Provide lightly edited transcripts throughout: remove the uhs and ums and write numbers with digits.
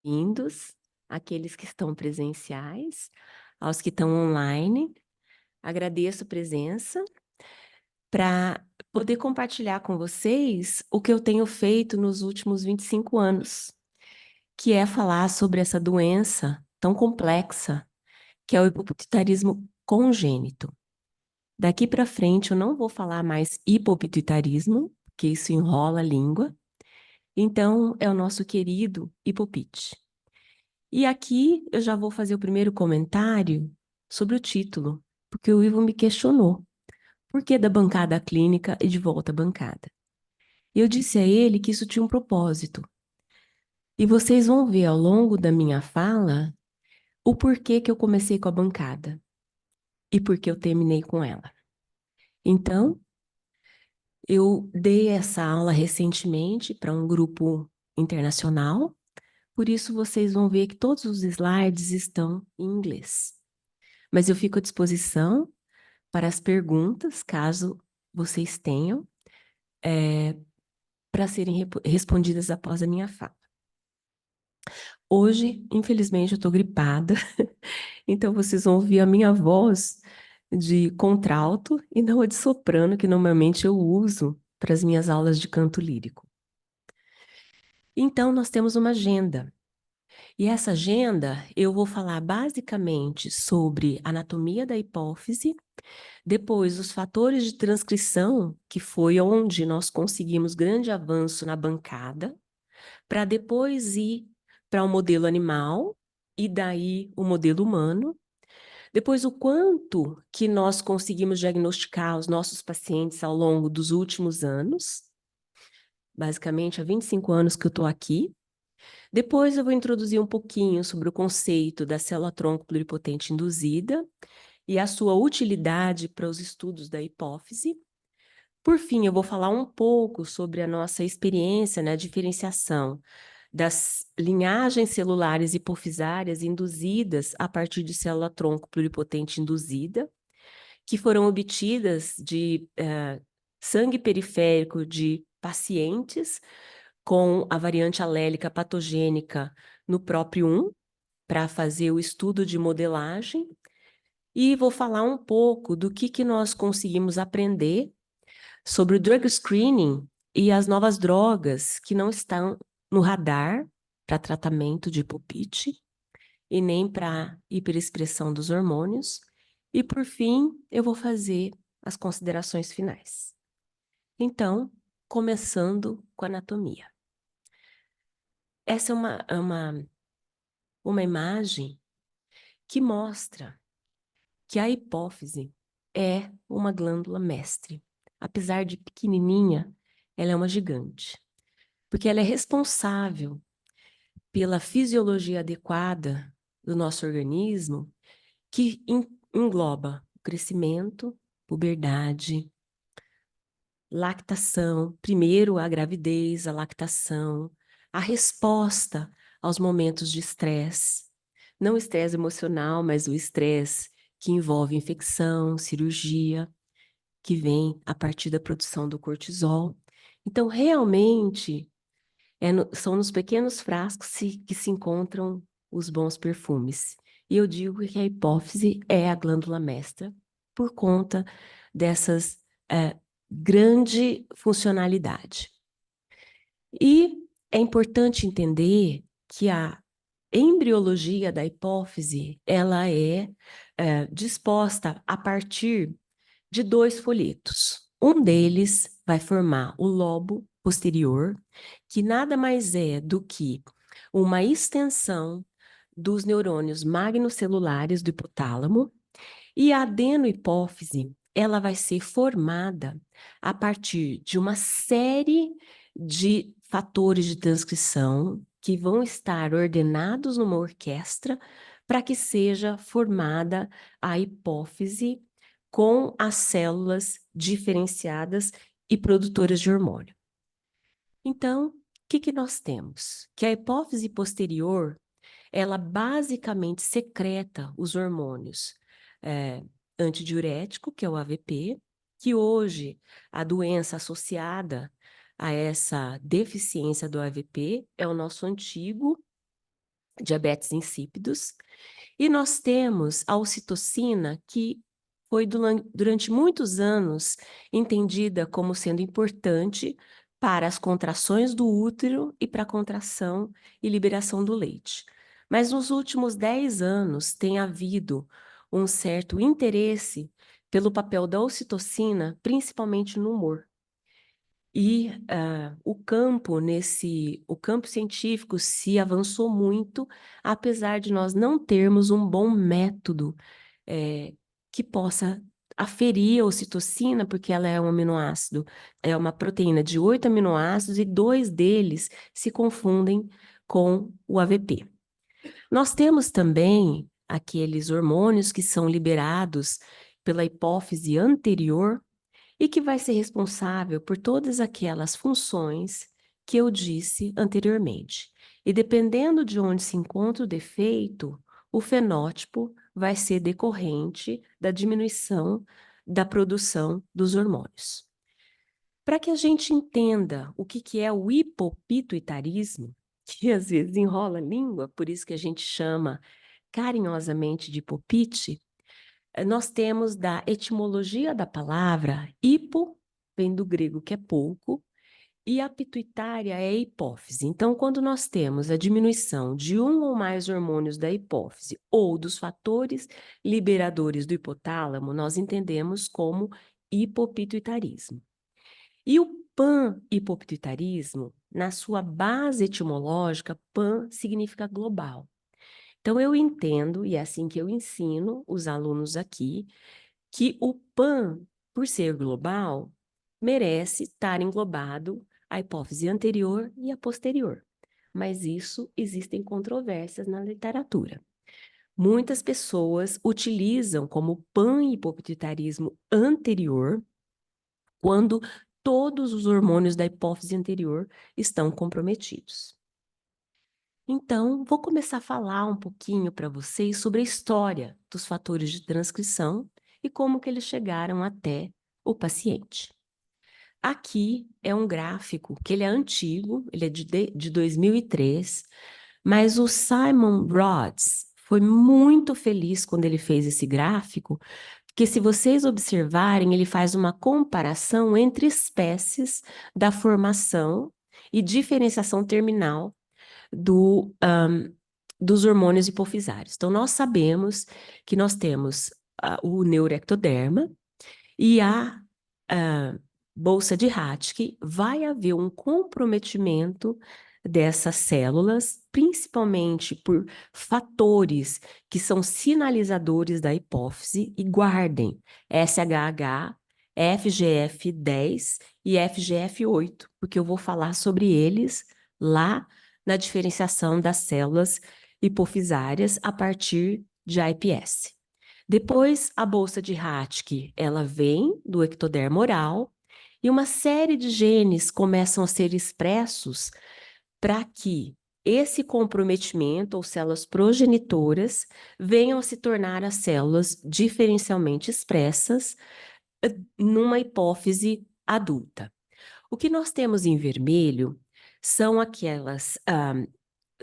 Bem-vindos, aqueles que estão presenciais, aos que estão online. Agradeço a presença para poder compartilhar com vocês o que eu tenho feito nos últimos 25 anos, que é falar sobre essa doença tão complexa, que é o hipopituitarismo congênito. Daqui para frente eu não vou falar mais hipopituitarismo, porque isso enrola a língua. Então, é o nosso querido hipopite. E aqui eu já vou fazer o primeiro comentário sobre o título, porque o Ivo me questionou. Por que da bancada clínica e de volta à bancada? E eu disse a ele que isso tinha um propósito. E vocês vão ver ao longo da minha fala o porquê que eu comecei com a bancada e por que eu terminei com ela. Então, eu dei essa aula recentemente para um grupo internacional, por isso vocês vão ver que todos os slides estão em inglês. Mas eu fico à disposição para as perguntas, caso vocês tenham, para serem respondidas após a minha fala. Hoje, infelizmente, eu estou gripada, então vocês vão ouvir a minha voz de contralto e não a de soprano, que normalmente eu uso para as minhas aulas de canto lírico. Então, nós temos uma agenda. E essa agenda, eu vou falar basicamente sobre anatomia da hipófise, depois os fatores de transcrição, que foi onde nós conseguimos grande avanço na bancada, para depois ir para o modelo animal e daí o modelo humano. Depois o quanto que nós conseguimos diagnosticar os nossos pacientes ao longo dos últimos anos, basicamente há 25 anos que eu estou aqui. Depois eu vou introduzir um pouquinho sobre o conceito da célula-tronco pluripotente induzida e a sua utilidade para os estudos da hipófise. Por fim, eu vou falar um pouco sobre a nossa experiência na diferenciação das linhagens celulares hipofisárias induzidas a partir de célula-tronco pluripotente induzida, que foram obtidas de sangue periférico de pacientes com a variante alélica patogênica no próprio 1, para fazer o estudo de modelagem, e vou falar um pouco do que nós conseguimos aprender sobre o drug screening e as novas drogas que não estão no radar para tratamento de hipopite e nem para hiperexpressão dos hormônios. E, por fim, eu vou fazer as considerações finais. Então, começando com a anatomia. Essa é uma imagem que mostra que a hipófise é uma glândula mestre. Apesar de pequenininha, ela é uma gigante, porque ela é responsável pela fisiologia adequada do nosso organismo, que engloba o crescimento, puberdade, lactação, primeiro a gravidez, a lactação, a resposta aos momentos de estresse, não estresse emocional, mas o estresse que envolve infecção, cirurgia, que vem a partir da produção do cortisol. Então, realmente, são nos pequenos frascos que se encontram os bons perfumes. E eu digo que a hipófise é a glândula mestra por conta dessas grande funcionalidade. E é importante entender que a embriologia da hipófise, ela é disposta a partir de 2 folhetos. Um deles vai formar o lobo posterior, que nada mais é do que uma extensão dos neurônios magnocelulares do hipotálamo, e a adenohipófise, ela vai ser formada a partir de uma série de fatores de transcrição que vão estar ordenados numa orquestra para que seja formada a hipófise com as células diferenciadas e produtoras de hormônio. Então, o que nós temos? Que a hipófise posterior, ela basicamente secreta os hormônios antidiurético, que é o AVP, que hoje a doença associada a essa deficiência do AVP é o nosso antigo diabetes insípidos. E nós temos a ocitocina, que foi durante muitos anos entendida como sendo importante para as contrações do útero e para a contração e liberação do leite. Mas nos últimos 10 anos tem havido um certo interesse pelo papel da ocitocina, principalmente no humor. E o campo científico se avançou muito, apesar de nós não termos um bom método que possa aferir a ocitocina, porque ela é um aminoácido, é uma proteína de 8 aminoácidos e 2 deles se confundem com o AVP. Nós temos também aqueles hormônios que são liberados pela hipófise anterior, e que vai ser responsável por todas aquelas funções que eu disse anteriormente. E dependendo de onde se encontra o defeito, o fenótipo vai ser decorrente da diminuição da produção dos hormônios. Para que a gente entenda o que é o hipopituitarismo, que às vezes enrola a língua, por isso que a gente chama carinhosamente de hipopite, nós temos da etimologia da palavra, hipo, vem do grego que é pouco, e a pituitária é a hipófise. Então, quando nós temos a diminuição de um ou mais hormônios da hipófise ou dos fatores liberadores do hipotálamo, nós entendemos como hipopituitarismo. E o pan-hipopituitarismo, na sua base etimológica, pan significa global. Então, eu entendo, e é assim que eu ensino os alunos aqui, que o PAN, por ser global, merece estar englobado a hipófise anterior e a posterior. Mas isso existem controvérsias na literatura. Muitas pessoas utilizam como pan-hipopituitarismo anterior quando todos os hormônios da hipófise anterior estão comprometidos. Então, vou começar a falar um pouquinho para vocês sobre a história dos fatores de transcrição e como que eles chegaram até o paciente. Aqui é um gráfico que ele é antigo, ele é de 2003, mas o Simon Rhodes foi muito feliz quando ele fez esse gráfico, porque se vocês observarem, ele faz uma comparação entre espécies da formação e diferenciação terminal dos hormônios hipofisários. Então, nós sabemos que nós temos o neuroectoderma e a bolsa de Hatch, vai haver um comprometimento dessas células, principalmente por fatores que são sinalizadores da hipófise, e guardem SHH, FGF10 e FGF8, porque eu vou falar sobre eles lá na diferenciação das células hipofisárias a partir de IPS. Depois, a bolsa de Hatch, ela vem do ectoderma oral e uma série de genes começam a ser expressos para que esse comprometimento ou células progenitoras venham a se tornar as células diferencialmente expressas numa hipófise adulta. O que nós temos em vermelho são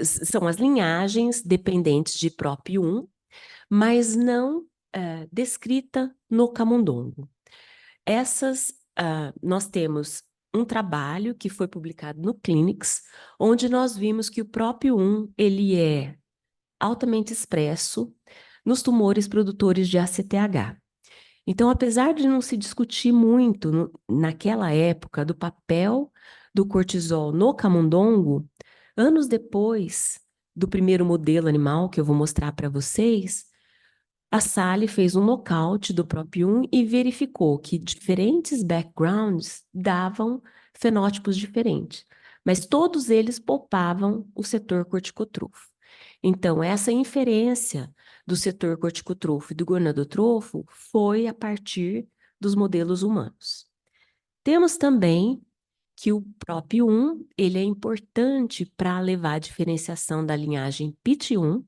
são as linhagens dependentes de PROP1, mas não descrita no camundongo. Nós temos um trabalho que foi publicado no Clinics, onde nós vimos que o PROP1 ele é altamente expresso nos tumores produtores de ACTH. Então, apesar de não se discutir muito naquela época do papel do cortisol no camundongo, anos depois do primeiro modelo animal que eu vou mostrar para vocês, a Sally fez um nocaute do PROP1 e verificou que diferentes backgrounds davam fenótipos diferentes, mas todos eles poupavam o setor corticotrofo. Então, essa inferência do setor corticotrofo e do gonadotrofo foi a partir dos modelos humanos. Temos também que o PROP1 ele é importante para levar a diferenciação da linhagem PIT1,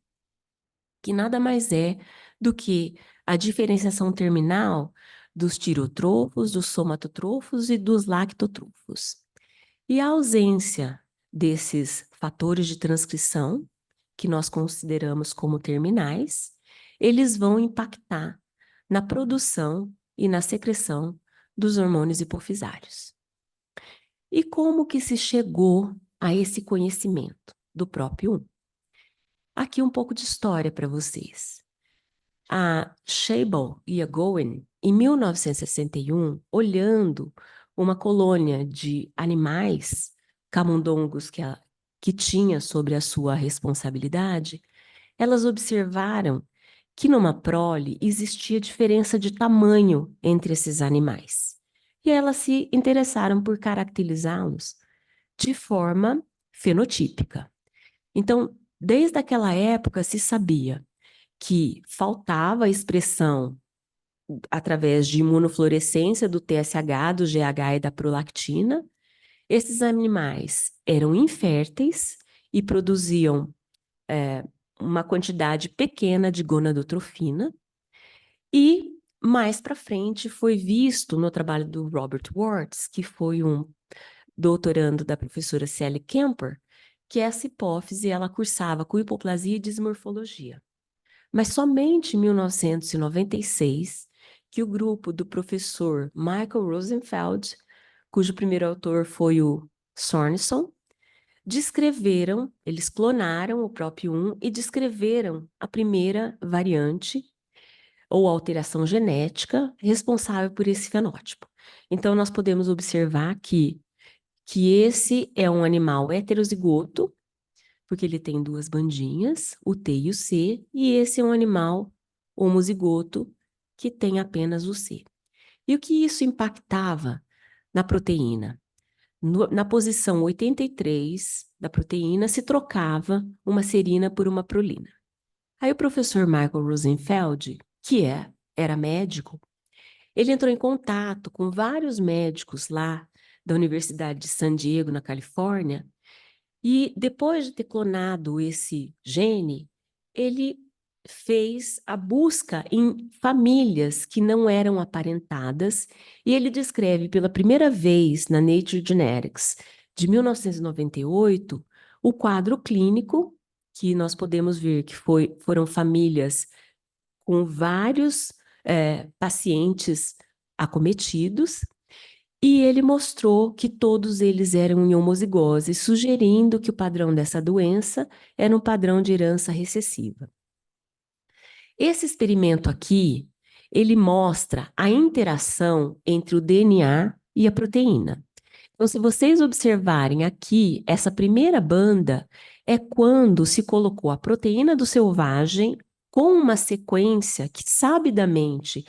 que nada mais é do que a diferenciação terminal dos tirotrofos, dos somatotrofos e dos lactotrofos. E a ausência desses fatores de transcrição, que nós consideramos como terminais, eles vão impactar na produção e na secreção dos hormônios hipofisários. E como que se chegou a esse conhecimento do próprio 1? Aqui um pouco de história para vocês. A Scheibel e a Gowen, em 1961, olhando uma colônia de animais camundongos que tinha sobre a sua responsabilidade, elas observaram que numa prole existia diferença de tamanho entre esses animais. E elas se interessaram por caracterizá-los de forma fenotípica. Então, desde aquela época se sabia que faltava a expressão através de imunofluorescência do TSH, do GH e da prolactina. Esses animais eram inférteis e produziam uma quantidade pequena de gonadotrofina. E mais para frente foi visto no trabalho do Robert Wards, que foi um doutorando da professora Sally Kemper, que essa hipófise ela cursava com hipoplasia e dismorfologia. Mas somente em 1996 que o grupo do professor Michael Rosenfeld, cujo primeiro autor foi o Sorenson, eles clonaram o próprio 1 e descreveram a primeira variante ou alteração genética responsável por esse fenótipo. Então, nós podemos observar que esse é um animal heterozigoto, porque ele tem duas bandinhas, o T e o C, e esse é um animal homozigoto, que tem apenas o C. E o que isso impactava na proteína? Na posição 83 da proteína se trocava uma serina por uma prolina. Aí o professor Michael Rosenfeld, que era médico, ele entrou em contato com vários médicos lá da Universidade de San Diego, na Califórnia, e depois de ter clonado esse gene, ele fez a busca em famílias que não eram aparentadas, e ele descreve pela primeira vez na Nature Genetics, de 1998, o quadro clínico, que nós podemos ver que foram famílias com vários pacientes acometidos, e ele mostrou que todos eles eram em homozigose, sugerindo que o padrão dessa doença era um padrão de herança recessiva. Esse experimento aqui, ele mostra a interação entre o DNA e a proteína. Então, se vocês observarem aqui, essa primeira banda é quando se colocou a proteína do selvagem com uma sequência que sabidamente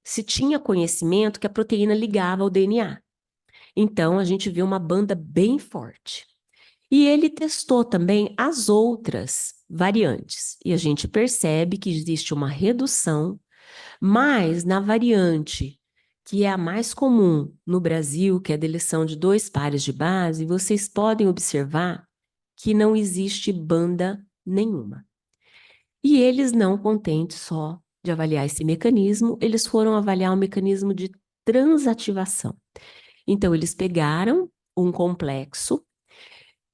se tinha conhecimento que a proteína ligava ao DNA. Então, a gente vê uma banda bem forte. E ele testou também as outras variantes. E a gente percebe que existe uma redução, mas na variante, que é a mais comum no Brasil, que é a deleção de 2 pares de base, vocês podem observar que não existe banda nenhuma. E eles, não contentes só de avaliar esse mecanismo, eles foram avaliar o mecanismo de transativação. Então, eles pegaram um complexo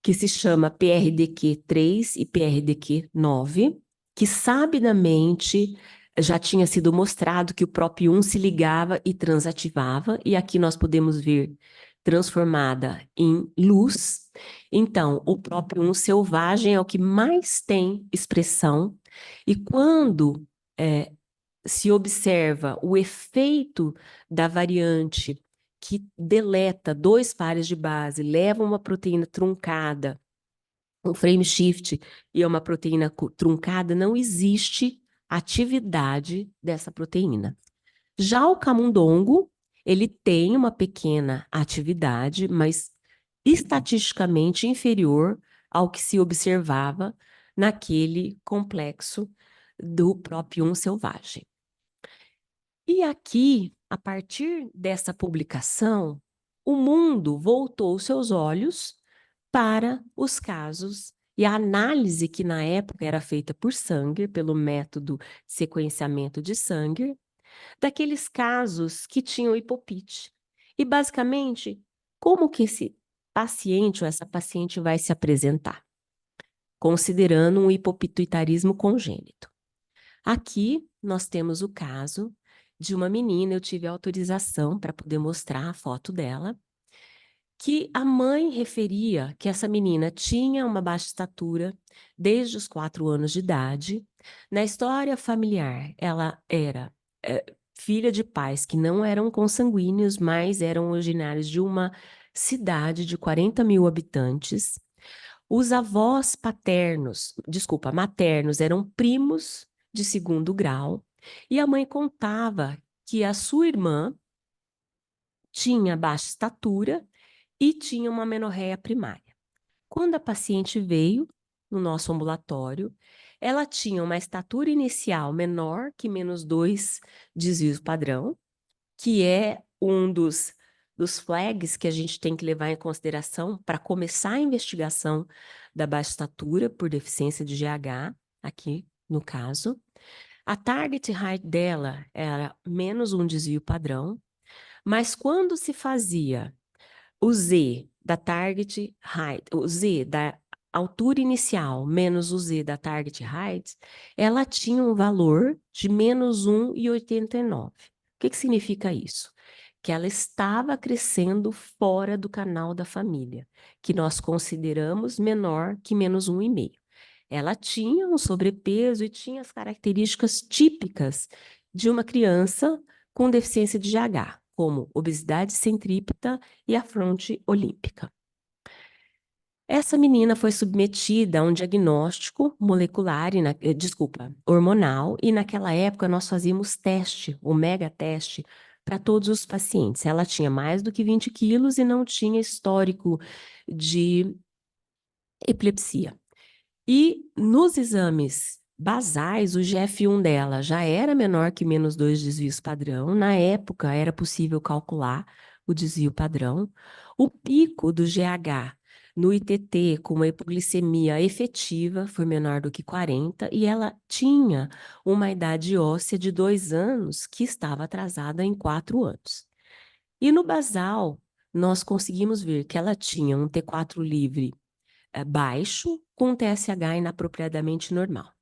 que se chama PRDQ3 e PRDQ9, que sabidamente já tinha sido mostrado que o próprio 1 se ligava e transativava, e aqui nós podemos ver transformada em luz. Então, o próprio 1 selvagem é o que mais tem expressão, e quando se observa o efeito da variante que deleta 2 pares de base, leva uma proteína truncada, um frame shift e é uma proteína truncada, não existe atividade dessa proteína. Já o camundongo, ele tem uma pequena atividade, mas estatisticamente inferior ao que se observava naquele complexo do próprio 1 selvagem. E aqui, a partir dessa publicação, o mundo voltou seus olhos para os casos e a análise que na época era feita por Sanger, pelo método de sequenciamento de Sanger, daqueles casos que tinham hipopite. E basicamente, como que esse paciente ou essa paciente vai se apresentar? considerando um hipopituitarismo congênito. Aqui nós temos o caso de uma menina, eu tive autorização para poder mostrar a foto dela, que a mãe referia que essa menina tinha uma baixa estatura desde os 4 anos de idade. Na história familiar, ela era filha de pais que não eram consanguíneos, mas eram originários de uma cidade de 40 mil habitantes. Os avós maternos eram primos de segundo grau, e a mãe contava que a sua irmã tinha baixa estatura e tinha uma menorreia primária. Quando a paciente veio no nosso ambulatório, ela tinha uma estatura inicial menor que -2 desvios padrão, que é um dos flags que a gente tem que levar em consideração para começar a investigação da baixa estatura por deficiência de GH, aqui no caso. A target height dela era -1 desvio padrão, mas quando se fazia o Z da target height, o Z da altura inicial menos o Z da target height, ela tinha um valor de -1,89. O que significa isso? Que ela estava crescendo fora do canal da família, que nós consideramos menor que -1,5. Ela tinha um sobrepeso e tinha as características típicas de uma criança com deficiência de GH, como obesidade centrípeta e a fronte olímpica. Essa menina foi submetida a um diagnóstico molecular, hormonal, e naquela época nós fazíamos teste, o mega teste, para todos os pacientes. Ela tinha mais do que 20 quilos e não tinha histórico de epilepsia. E nos exames basais, o GF1 dela já era menor que -2 desvios padrão. Na época, era possível calcular o desvio padrão. O pico do GH no ITT com uma hipoglicemia efetiva foi menor do que 40 e ela tinha uma idade óssea de 2 anos que estava atrasada em 4 anos. E no basal, nós conseguimos ver que ela tinha um T4 livre baixo com um TSH inapropriadamente normal.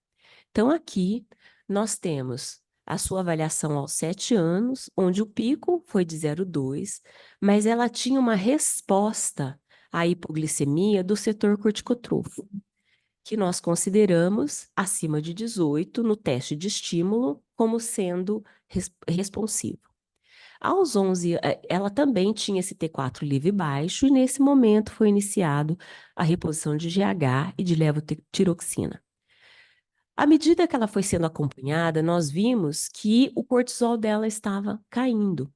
Então, aqui nós temos a sua avaliação aos 7 anos, onde o pico foi de 0,2, mas ela tinha uma resposta à hipoglicemia do setor corticotrofo, que nós consideramos acima de 18 no teste de estímulo como sendo responsivo. Aos 11, ela também tinha esse T4 livre baixo e nesse momento foi iniciado a reposição de GH e de levotiroxina. À medida que ela foi sendo acompanhada, nós vimos que o cortisol dela estava caindo.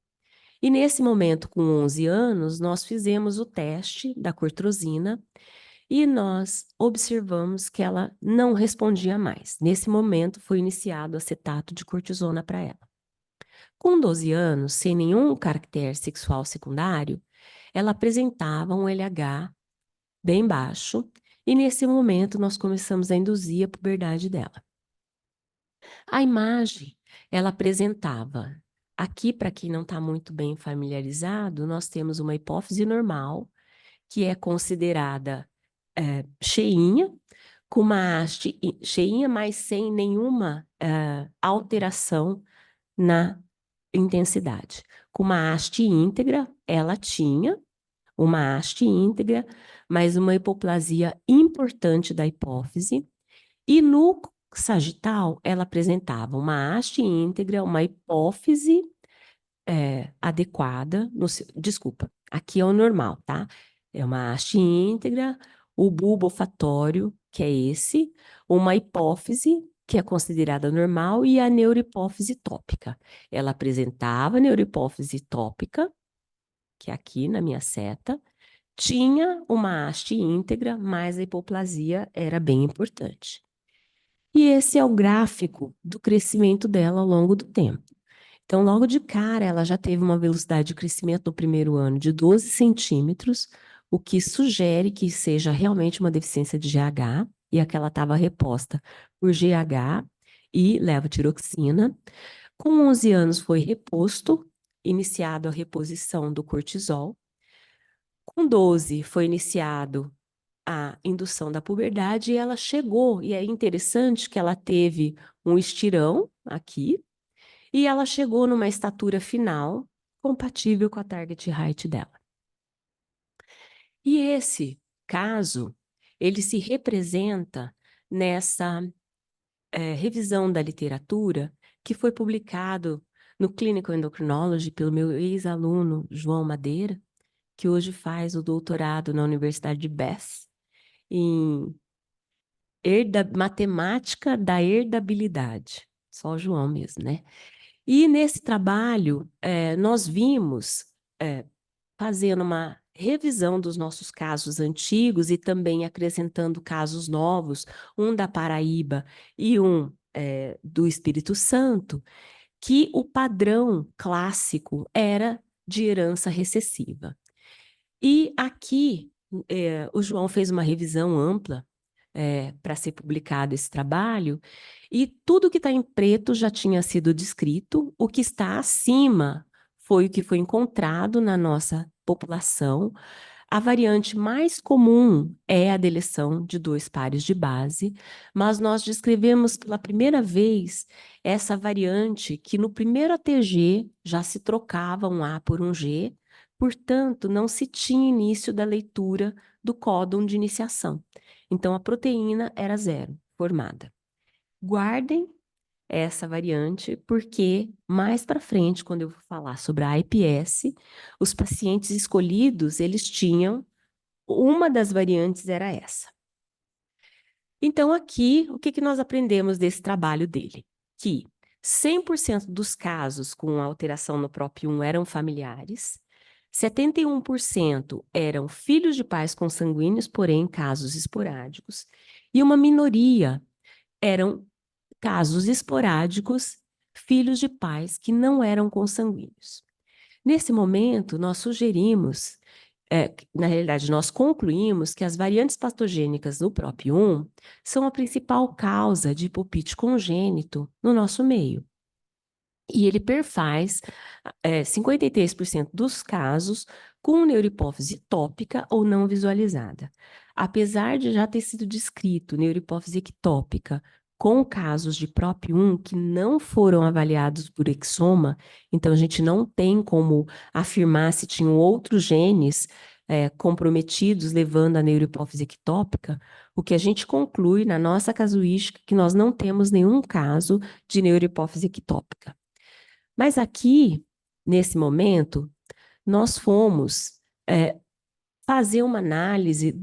E nesse momento, com 11 anos, nós fizemos o teste da cortrosina e nós observamos que ela não respondia mais. Nesse momento, foi iniciado acetato de cortisona para ela. Com 12 anos, sem nenhum caractere sexual secundário, ela apresentava um LH bem baixo e nesse momento nós começamos a induzir a puberdade dela. A imagem, ela apresentava, aqui para quem não está muito bem familiarizado, nós temos uma hipófise normal, que é considerada cheinha, com uma haste cheinha, mas sem nenhuma alteração na intensidade. Com uma haste íntegra, ela tinha uma haste íntegra, mas uma hipoplasia importante da hipófise, e no sagital ela apresentava uma haste íntegra, uma hipófise adequada, desculpa, aqui é o normal, tá? É uma haste íntegra, o bulbo olfatório, que é esse, uma hipófise, que é considerada normal, e a neurohipófise tópica. Ela apresentava neurohipófise tópica, que é aqui na minha seta, tinha uma haste íntegra, mas a hipoplasia era bem importante. E esse é o gráfico do crescimento dela ao longo do tempo. Então, logo de cara, ela já teve uma velocidade de crescimento no primeiro ano de 12 centímetros, o que sugere que seja realmente uma deficiência de GH, e aquela estava reposta por GH e levotiroxina. Com 11 anos foi reposto, iniciado a reposição do cortisol. Com 12 foi iniciado a indução da puberdade e ela chegou, e é interessante que ela teve um estirão aqui, e ela chegou numa estatura final compatível com a target height dela. E esse caso, ele se representa nessa revisão da literatura que foi publicado no Clinical Endocrinology pelo meu ex-aluno João Madeira, que hoje faz o doutorado na Universidade de Bath, em matemática da herdabilidade. Só o João mesmo, né? E nesse trabalho, nós vimos, fazendo uma revisão dos nossos casos antigos e também acrescentando casos novos, um da Paraíba e um do Espírito Santo, que o padrão clássico era de herança recessiva. E aqui, o João fez uma revisão ampla para ser publicado esse trabalho, e tudo que está em preto já tinha sido descrito, o que está acima foi o que foi encontrado na nossa população. A variante mais comum é a deleção de 2 pares de base, mas nós descrevemos pela primeira vez essa variante que no primeiro ATG já se trocava um A por um G, portanto, não se tinha início da leitura do códon de iniciação. Então, a proteína era 0 formada. Guardem essa variante, porque mais para frente, quando eu vou falar sobre a IPS, os pacientes escolhidos, eles tinham, uma das variantes era essa. Então, aqui, o que nós aprendemos desse trabalho dele? Que 100% dos casos com alteração no PROP1 eram familiares, 71% eram filhos de pais consanguíneos, porém casos esporádicos, e uma minoria eram casos esporádicos, filhos de pais que não eram consanguíneos. Nesse momento, nós sugerimos, na realidade, nós concluímos que as variantes patogênicas do PROP1 são a principal causa de hipopite congênito no nosso meio. E ele perfaz 53% dos casos com neurohipófise tópica ou não visualizada. Apesar de já ter sido descrito neurohipófise ectópica com casos de PROP1 que não foram avaliados por exoma, então a gente não tem como afirmar se tinham outros genes comprometidos levando a neurohipófise ectópica, o que a gente conclui na nossa casuística é que nós não temos nenhum caso de neurohipófise ectópica. Mas aqui, nesse momento, nós fomos fazer uma análise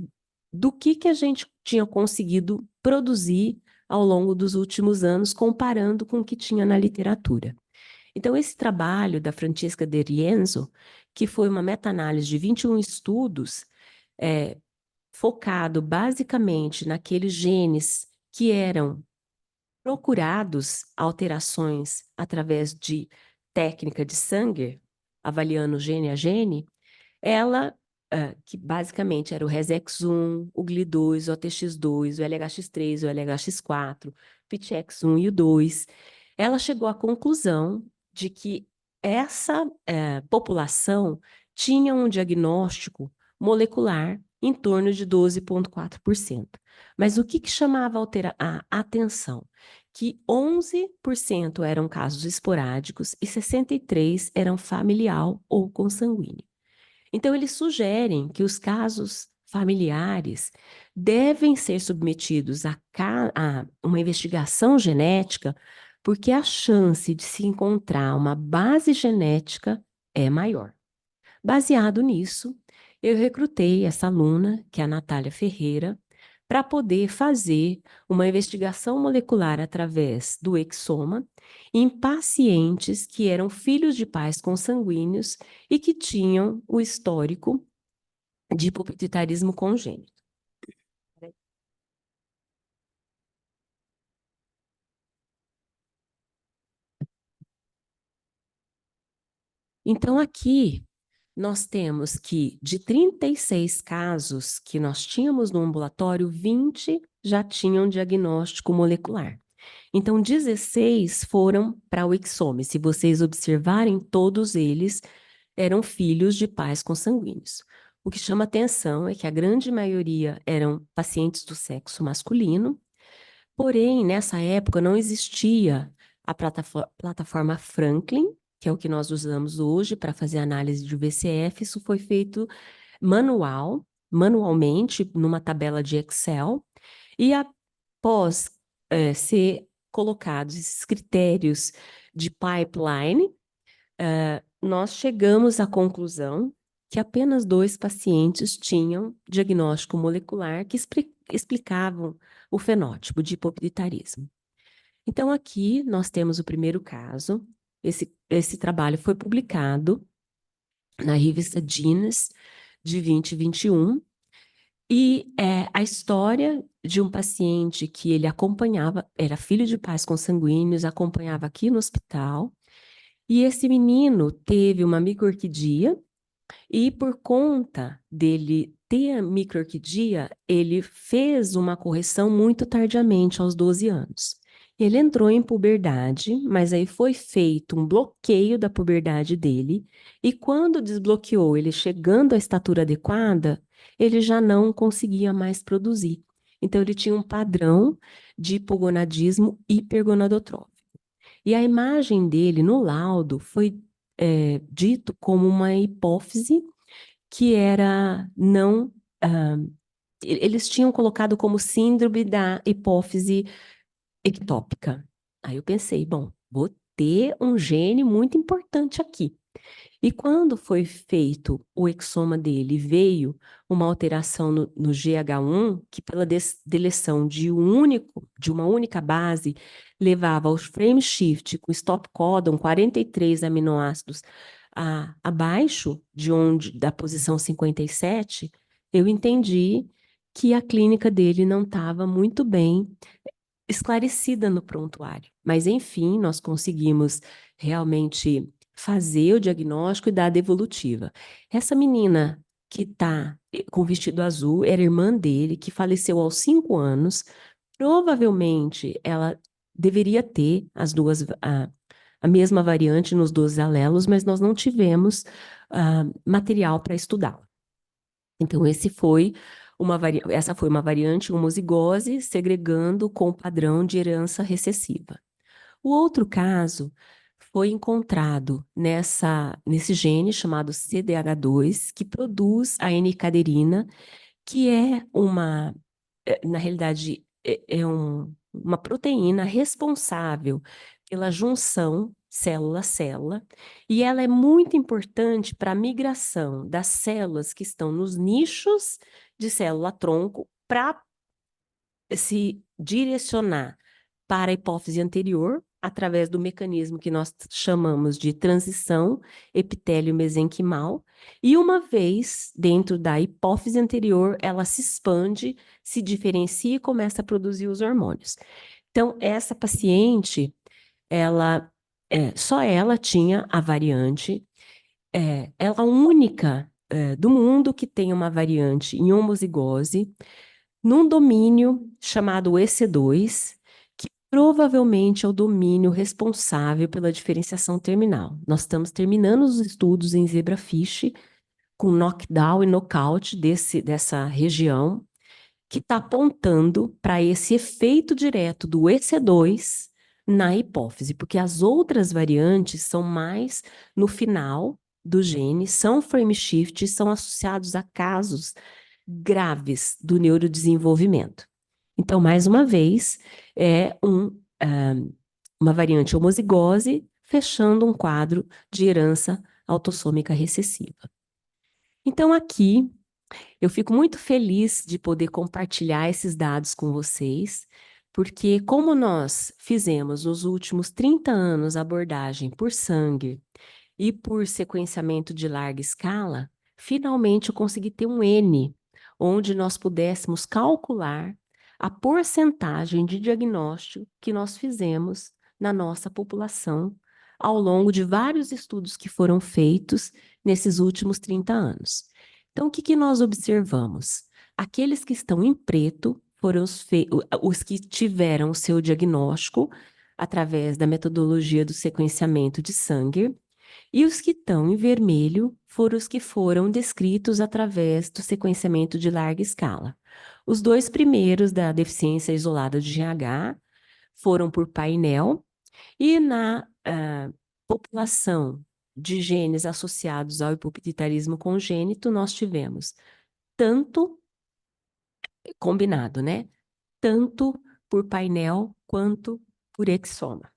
do que a gente tinha conseguido produzir ao longo dos últimos anos, comparando com o que tinha na literatura. Então, esse trabalho da Francesca De Rienzo, que foi uma meta-análise de 21 estudos, focado basicamente naqueles genes que eram procurados alterações através de técnica de Sanger, avaliando gene a gene, ela, que basicamente era o Resex1, o GLI2, o OTX2, o LHX3, o LHX4, o PITX1 e o 2, ela chegou à conclusão de que essa população tinha um diagnóstico molecular em torno de 12,4%. Mas o que chamava a atenção? Que 11% eram casos esporádicos e 63% eram familiar ou consanguíneo. Então, eles sugerem que os casos familiares devem ser submetidos a uma investigação genética, porque a chance de se encontrar uma base genética é maior. Baseado nisso, eu recrutei essa aluna, que é a Natália Ferreira, para poder fazer uma investigação molecular através do exoma em pacientes que eram filhos de pais consanguíneos e que tinham o histórico de hipopituitarismo congênito. Então, aqui nós temos que, de 36 casos que nós tínhamos no ambulatório, 20 já tinham diagnóstico molecular. Então, 16 foram para o exome. Se vocês observarem, todos eles eram filhos de pais consanguíneos. O que chama atenção é que a grande maioria eram pacientes do sexo masculino, porém, nessa época não existia a plataforma Franklin, que é o que nós usamos hoje para fazer análise de VCF. Isso foi feito manualmente, numa tabela de Excel, e após ser colocados esses critérios de pipeline, nós chegamos à conclusão que apenas 2 pacientes tinham diagnóstico molecular que explicavam o fenótipo de hipopituitarismo. Então, aqui nós temos o primeiro caso. Esse trabalho foi publicado na revista Genes de 2021, e é a história de um paciente que ele acompanhava, era filho de pais consanguíneos, acompanhava aqui no hospital, e esse menino teve uma microorquidia, e por conta dele ter a microorquidia, ele fez uma correção muito tardiamente, aos 12 anos. Ele entrou em puberdade, mas aí foi feito um bloqueio da puberdade dele, e quando desbloqueou, ele chegando à estatura adequada, ele já não conseguia mais produzir. Então, ele tinha um padrão de hipogonadismo hipergonadotrófico. E a imagem dele no laudo foi dito como uma hipófise que era não... eles tinham colocado como síndrome da hipófise ectópica. Aí eu pensei, bom, vou ter um gene muito importante aqui. E quando foi feito o exoma dele, veio uma alteração no GH1, que pela deleção de uma única base, levava ao frame shift com stop codon 43 aminoácidos abaixo da posição 57, eu entendi que a clínica dele não estava muito bem esclarecida no prontuário. Mas, enfim, nós conseguimos realmente fazer o diagnóstico e dar a devolutiva. Essa menina que está com vestido azul era irmã dele, que faleceu aos 5 anos. Provavelmente ela deveria ter a mesma variante nos 12 alelos, mas nós não tivemos material para estudá-la. Então, essa foi uma variante homozigose segregando com padrão de herança recessiva. O outro caso foi encontrado nesse gene chamado CDH2, que produz a N-caderina, que é na realidade, uma proteína responsável pela junção célula-célula, e ela é muito importante para a migração das células que estão nos nichos de célula-tronco para se direcionar para a hipófise anterior, através do mecanismo que nós chamamos de transição epitélio-mesenquimal, e uma vez dentro da hipófise anterior, ela se expande, se diferencia e começa a produzir os hormônios. Então, essa paciente, só ela tinha a variante, ela é a única do mundo que tem uma variante em homozigose, num domínio chamado EC2, que provavelmente é o domínio responsável pela diferenciação terminal. Nós estamos terminando os estudos em zebrafish, com knockdown e knockout dessa região, que está apontando para esse efeito direto do EC2 na hipófise, porque as outras variantes são mais no final do gene, são frame shift, são associados a casos graves do neurodesenvolvimento. Então, mais uma vez, é uma variante homozigose fechando um quadro de herança autossômica recessiva. Então, aqui, eu fico muito feliz de poder compartilhar esses dados com vocês, porque como nós fizemos nos últimos 30 anos abordagem por sangue e por sequenciamento de larga escala, finalmente eu consegui ter um N, onde nós pudéssemos calcular a porcentagem de diagnóstico que nós fizemos na nossa população ao longo de vários estudos que foram feitos nesses últimos 30 anos. Então, o que nós observamos? Aqueles que estão em preto foram os que tiveram o seu diagnóstico através da metodologia do sequenciamento de Sanger, E os que estão em vermelho foram os que foram descritos através do sequenciamento de larga escala. Os dois primeiros da deficiência isolada de GH foram por painel, e na população de genes associados ao hipopituitarismo congênito, nós tivemos tanto, combinado, né? Tanto por painel quanto por exoma.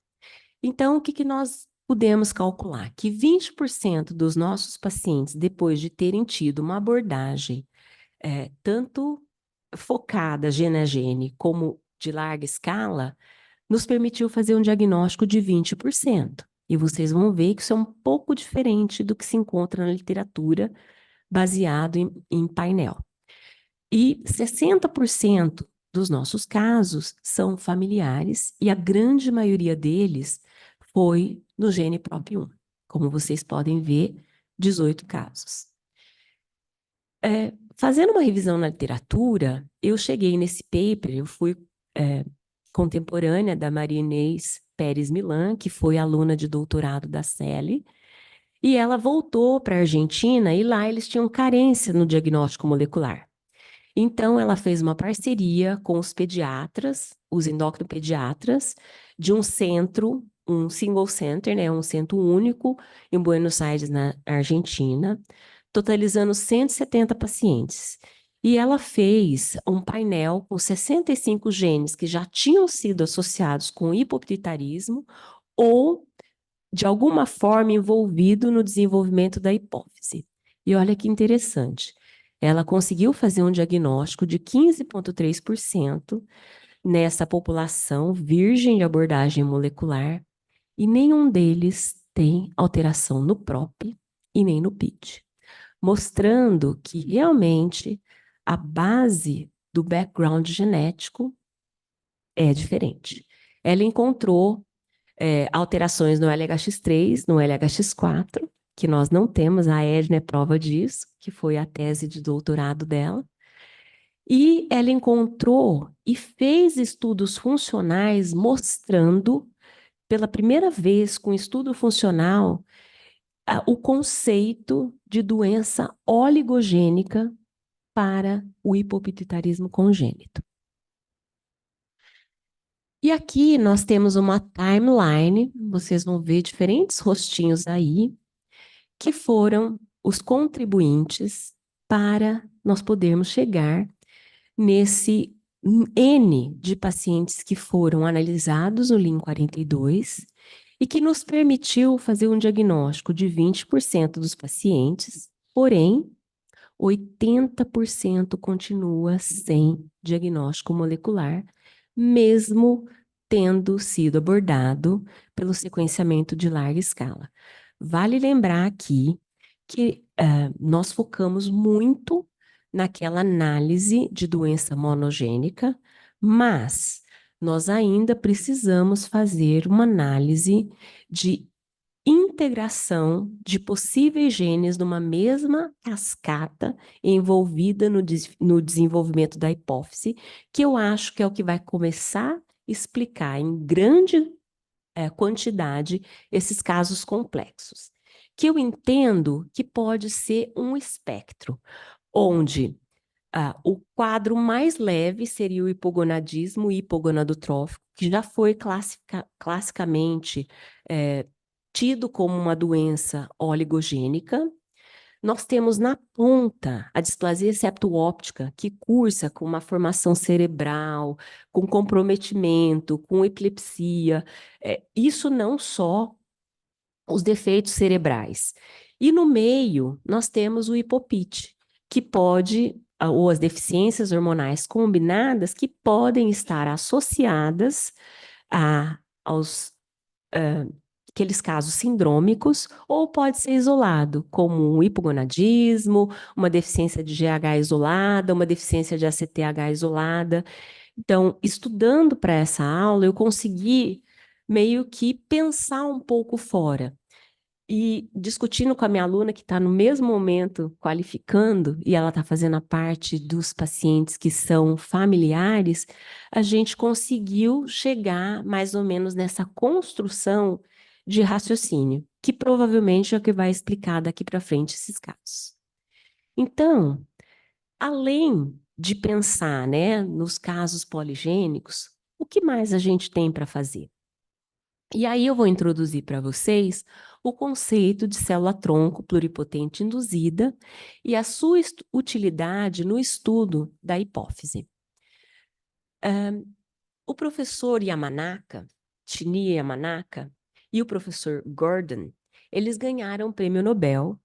Então, o que nós podemos calcular? Que 20% dos nossos pacientes, depois de terem tido uma abordagem tanto focada gene a gene como de larga escala, nos permitiu fazer um diagnóstico de 20%. E vocês vão ver que isso é um pouco diferente do que se encontra na literatura baseado em painel. E 60% dos nossos casos são familiares e a grande maioria deles foi no gene PROP1. Como vocês podem ver, 18 casos. Fazendo uma revisão na literatura, eu cheguei nesse paper, eu fui contemporânea da Maria Inês Pérez Milan, que foi aluna de doutorado da CELI, e ela voltou para a Argentina e lá eles tinham carência no diagnóstico molecular. Então, ela fez uma parceria com os pediatras, os endocrinopediatras, de um centro, um single center, né, um centro único em Buenos Aires, na Argentina, totalizando 170 pacientes. E ela fez um painel com 65 genes que já tinham sido associados com hipopituitarismo ou, de alguma forma, envolvido no desenvolvimento da hipófise. E olha que interessante, ela conseguiu fazer um diagnóstico de 15,3% nessa população virgem de abordagem molecular e nenhum deles tem alteração no PROP e nem no PIT, mostrando que realmente a base do background genético é diferente. Ela encontrou alterações no LHX3, no LHX4, que nós não temos, a Edna é prova disso, que foi a tese de doutorado dela. E ela encontrou e fez estudos funcionais mostrando, pela primeira vez com estudo funcional, o conceito de doença oligogênica para o hipopituitarismo congênito. E aqui nós temos uma timeline, vocês vão ver diferentes rostinhos aí, que foram os contribuintes para nós podermos chegar nesse N de pacientes que foram analisados no Lean 42 e que nos permitiu fazer um diagnóstico de 20% dos pacientes, porém, 80% continua sem diagnóstico molecular, mesmo tendo sido abordado pelo sequenciamento de larga escala. Vale lembrar aqui que nós focamos muito naquela análise de doença monogênica, mas nós ainda precisamos fazer uma análise de integração de possíveis genes numa mesma cascata envolvida no desenvolvimento da hipófise, que eu acho que é o que vai começar a explicar em grande quantidade esses casos complexos, que eu entendo que pode ser um espectro, onde o quadro mais leve seria o hipogonadismo hipogonadotrófico, que já foi classicamente tido como uma doença oligogênica. Nós temos na ponta a displasia septo-óptica, que cursa com uma formação cerebral, com comprometimento, com epilepsia. Isso não só os defeitos cerebrais. E no meio, nós temos o hipopite, que pode, ou as deficiências hormonais combinadas, que podem estar associadas aos aqueles casos sindrômicos, ou pode ser isolado, como um hipogonadismo, uma deficiência de GH isolada, uma deficiência de ACTH isolada. Então, estudando para essa aula, eu consegui meio que pensar um pouco fora. E discutindo com a minha aluna, que está no mesmo momento qualificando, e ela está fazendo a parte dos pacientes que são familiares, a gente conseguiu chegar mais ou menos nessa construção de raciocínio, que provavelmente é o que vai explicar daqui para frente esses casos. Então, além de pensar, né, nos casos poligênicos, o que mais a gente tem para fazer? E aí eu vou introduzir para vocês o conceito de célula-tronco pluripotente induzida e a sua utilidade no estudo da hipófise. O professor Yamanaka, Shinya Yamanaka, e o professor Gordon, eles ganharam o prêmio Nobel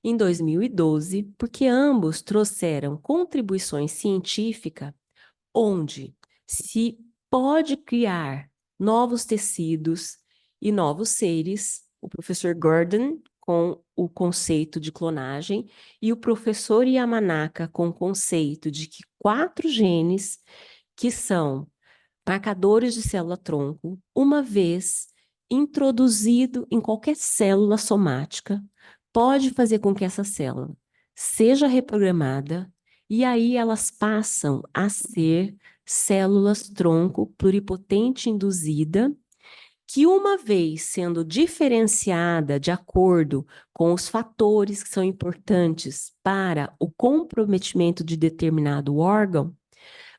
em 2012, porque ambos trouxeram contribuições científicas onde se pode criar novos tecidos e novos seres. O professor Gordon com o conceito de clonagem e o professor Yamanaka com o conceito de que 4 genes que são marcadores de célula-tronco, uma vez introduzido em qualquer célula somática, pode fazer com que essa célula seja reprogramada e aí elas passam a ser células-tronco pluripotente induzida, que uma vez sendo diferenciada de acordo com os fatores que são importantes para o comprometimento de determinado órgão,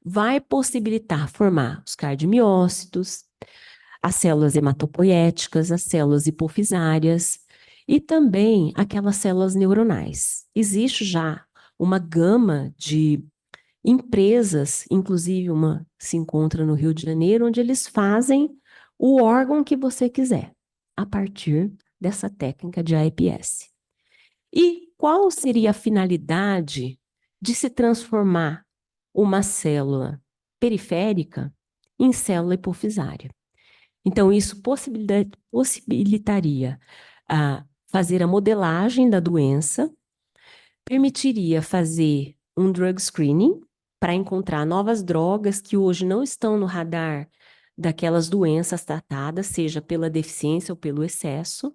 vai possibilitar formar os cardiomiócitos, as células hematopoéticas, as células hipofisárias e também aquelas células neuronais. Existe já uma gama de empresas, inclusive uma se encontra no Rio de Janeiro, onde eles fazem o órgão que você quiser, a partir dessa técnica de iPS. E qual seria a finalidade de se transformar uma célula periférica em célula hipofisária? Então, isso possibilitaria fazer a modelagem da doença, permitiria fazer um drug screening para encontrar novas drogas que hoje não estão no radar daquelas doenças tratadas, seja pela deficiência ou pelo excesso,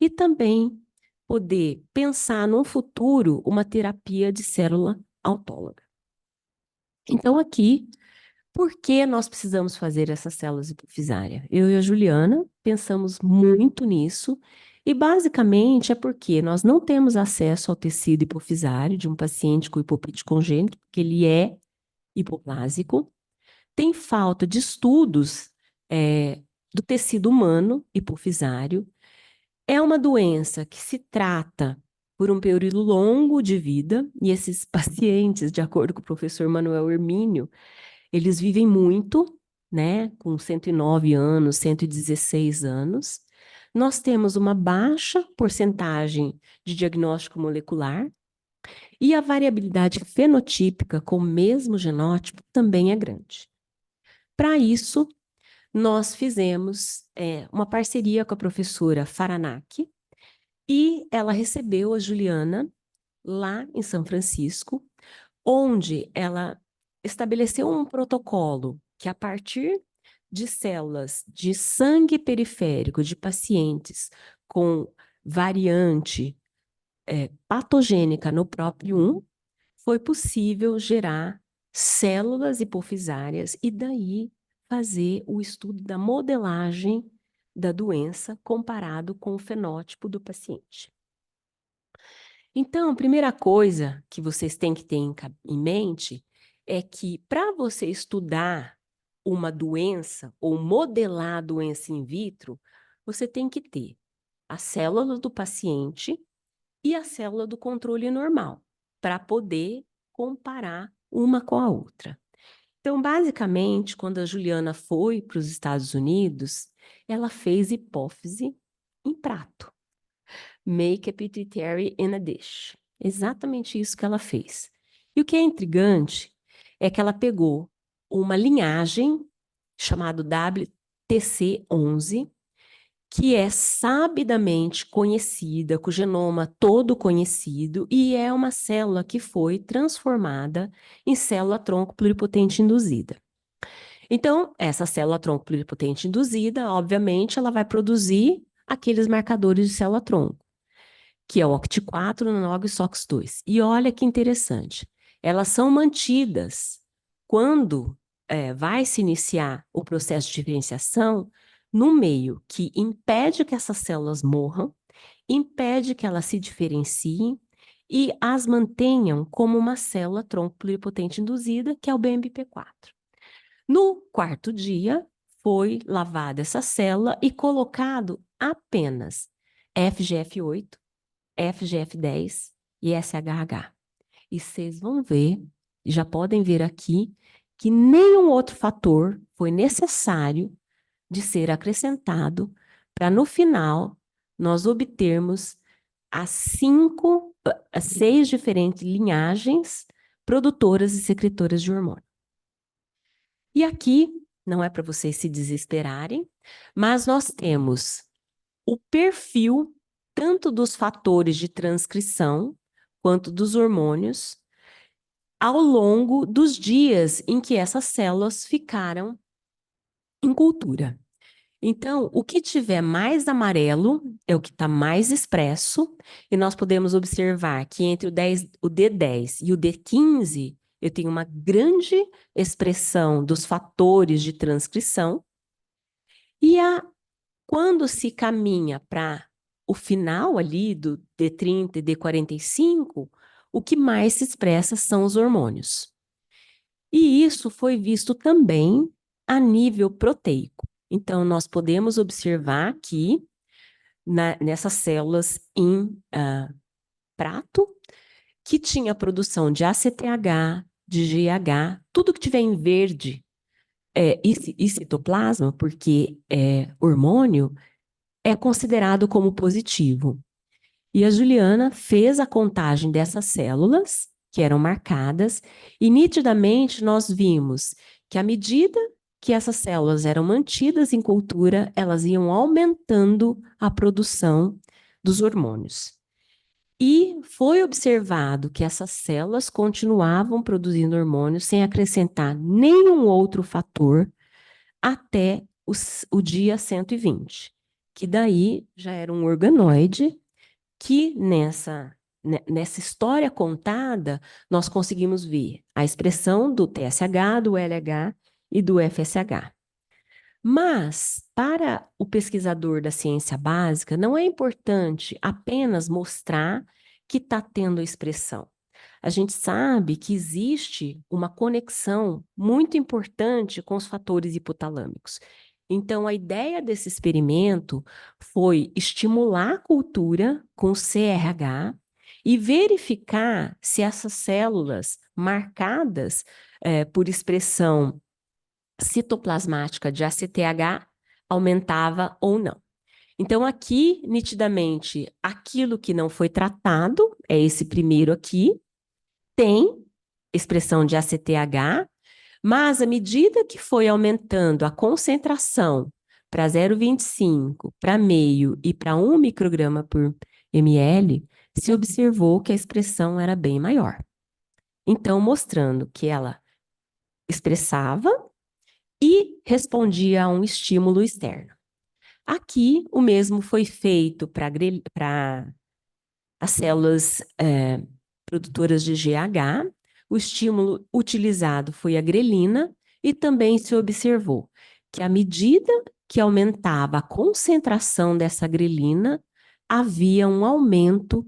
e também poder pensar no futuro uma terapia de célula autóloga. Então, aqui, por que nós precisamos fazer essas células hipofisárias? Eu e a Juliana pensamos muito nisso, e basicamente é porque nós não temos acesso ao tecido hipofisário de um paciente com hipopite congênito, porque ele é hipoplásico, tem falta de estudos do tecido humano hipofisário, é uma doença que se trata por um período longo de vida, e esses pacientes, de acordo com o professor Manuel Hermínio, eles vivem muito, né, com 109 anos, 116 anos. Nós temos uma baixa porcentagem de diagnóstico molecular e a variabilidade fenotípica com o mesmo genótipo também é grande. Para isso, nós fizemos uma parceria com a professora Faranac e ela recebeu a Juliana lá em São Francisco, onde ela estabeleceu um protocolo que, a partir de células de sangue periférico de pacientes com variante patogênica no próprio 1, foi possível gerar células hipofisárias e daí fazer o estudo da modelagem da doença comparado com o fenótipo do paciente. Então, a primeira coisa que vocês têm que ter em mente é que, para você estudar uma doença ou modelar a doença in vitro, você tem que ter a célula do paciente e a célula do controle normal, para poder comparar uma com a outra. Então, basicamente, quando a Juliana foi para os Estados Unidos, ela fez hipófise em prato. Make a pituitary in a dish. Exatamente isso que ela fez. E o que é intrigante é que ela pegou uma linhagem chamada WTC11, que é sabidamente conhecida, com o genoma todo conhecido, e é uma célula que foi transformada em célula-tronco pluripotente induzida. Então, essa célula-tronco pluripotente induzida, obviamente, ela vai produzir aqueles marcadores de célula-tronco, que é o OCT4, NOG e SOX2. E olha que interessante, elas são mantidas quando vai se iniciar o processo de diferenciação no meio que impede que essas células morram, impede que elas se diferenciem e as mantenham como uma célula tronco pluripotente induzida, que é o BMP4. No quarto dia, foi lavada essa célula e colocado apenas FGF8, FGF10 e SHH. E vocês vão ver, já podem ver aqui, que nenhum outro fator foi necessário de ser acrescentado para, no final, nós obtermos as 6 diferentes linhagens produtoras e secretoras de hormônio. E aqui, não é para vocês se desesperarem, mas nós temos o perfil tanto dos fatores de transcrição quanto dos hormônios ao longo dos dias em que essas células ficaram em cultura. Então, o que tiver mais amarelo é o que está mais expresso, e nós podemos observar que entre o D10 e o D15, eu tenho uma grande expressão dos fatores de transcrição, e quando se caminha para o final ali do D30 e D45, o que mais se expressa são os hormônios. E isso foi visto também a nível proteico. Então, nós podemos observar aqui, nessas células em prato, que tinha produção de ACTH, de GH, tudo que tiver em verde e citoplasma, porque hormônio, é considerado como positivo. E a Juliana fez a contagem dessas células que eram marcadas, e nitidamente nós vimos que à medida que essas células eram mantidas em cultura, elas iam aumentando a produção dos hormônios. E foi observado que essas células continuavam produzindo hormônios sem acrescentar nenhum outro fator até o dia 120, que daí já era um organoide que nessa história contada, nós conseguimos ver a expressão do TSH, do LH e do FSH. Mas, para o pesquisador da ciência básica, não é importante apenas mostrar que está tendo a expressão. A gente sabe que existe uma conexão muito importante com os fatores hipotalâmicos. Então, a ideia desse experimento foi estimular a cultura com CRH e verificar se essas células marcadas por expressão citoplasmática de ACTH aumentava ou não. Então, aqui, nitidamente, aquilo que não foi tratado, é esse primeiro aqui, tem expressão de ACTH, mas à medida que foi aumentando a concentração para 0,25, para meio e para 1 micrograma por ml, se observou que a expressão era bem maior. Então, mostrando que ela expressava e respondia a um estímulo externo. Aqui, o mesmo foi feito para as células produtoras de GH. O estímulo utilizado foi a grelina e também se observou que à medida que aumentava a concentração dessa grelina, havia um aumento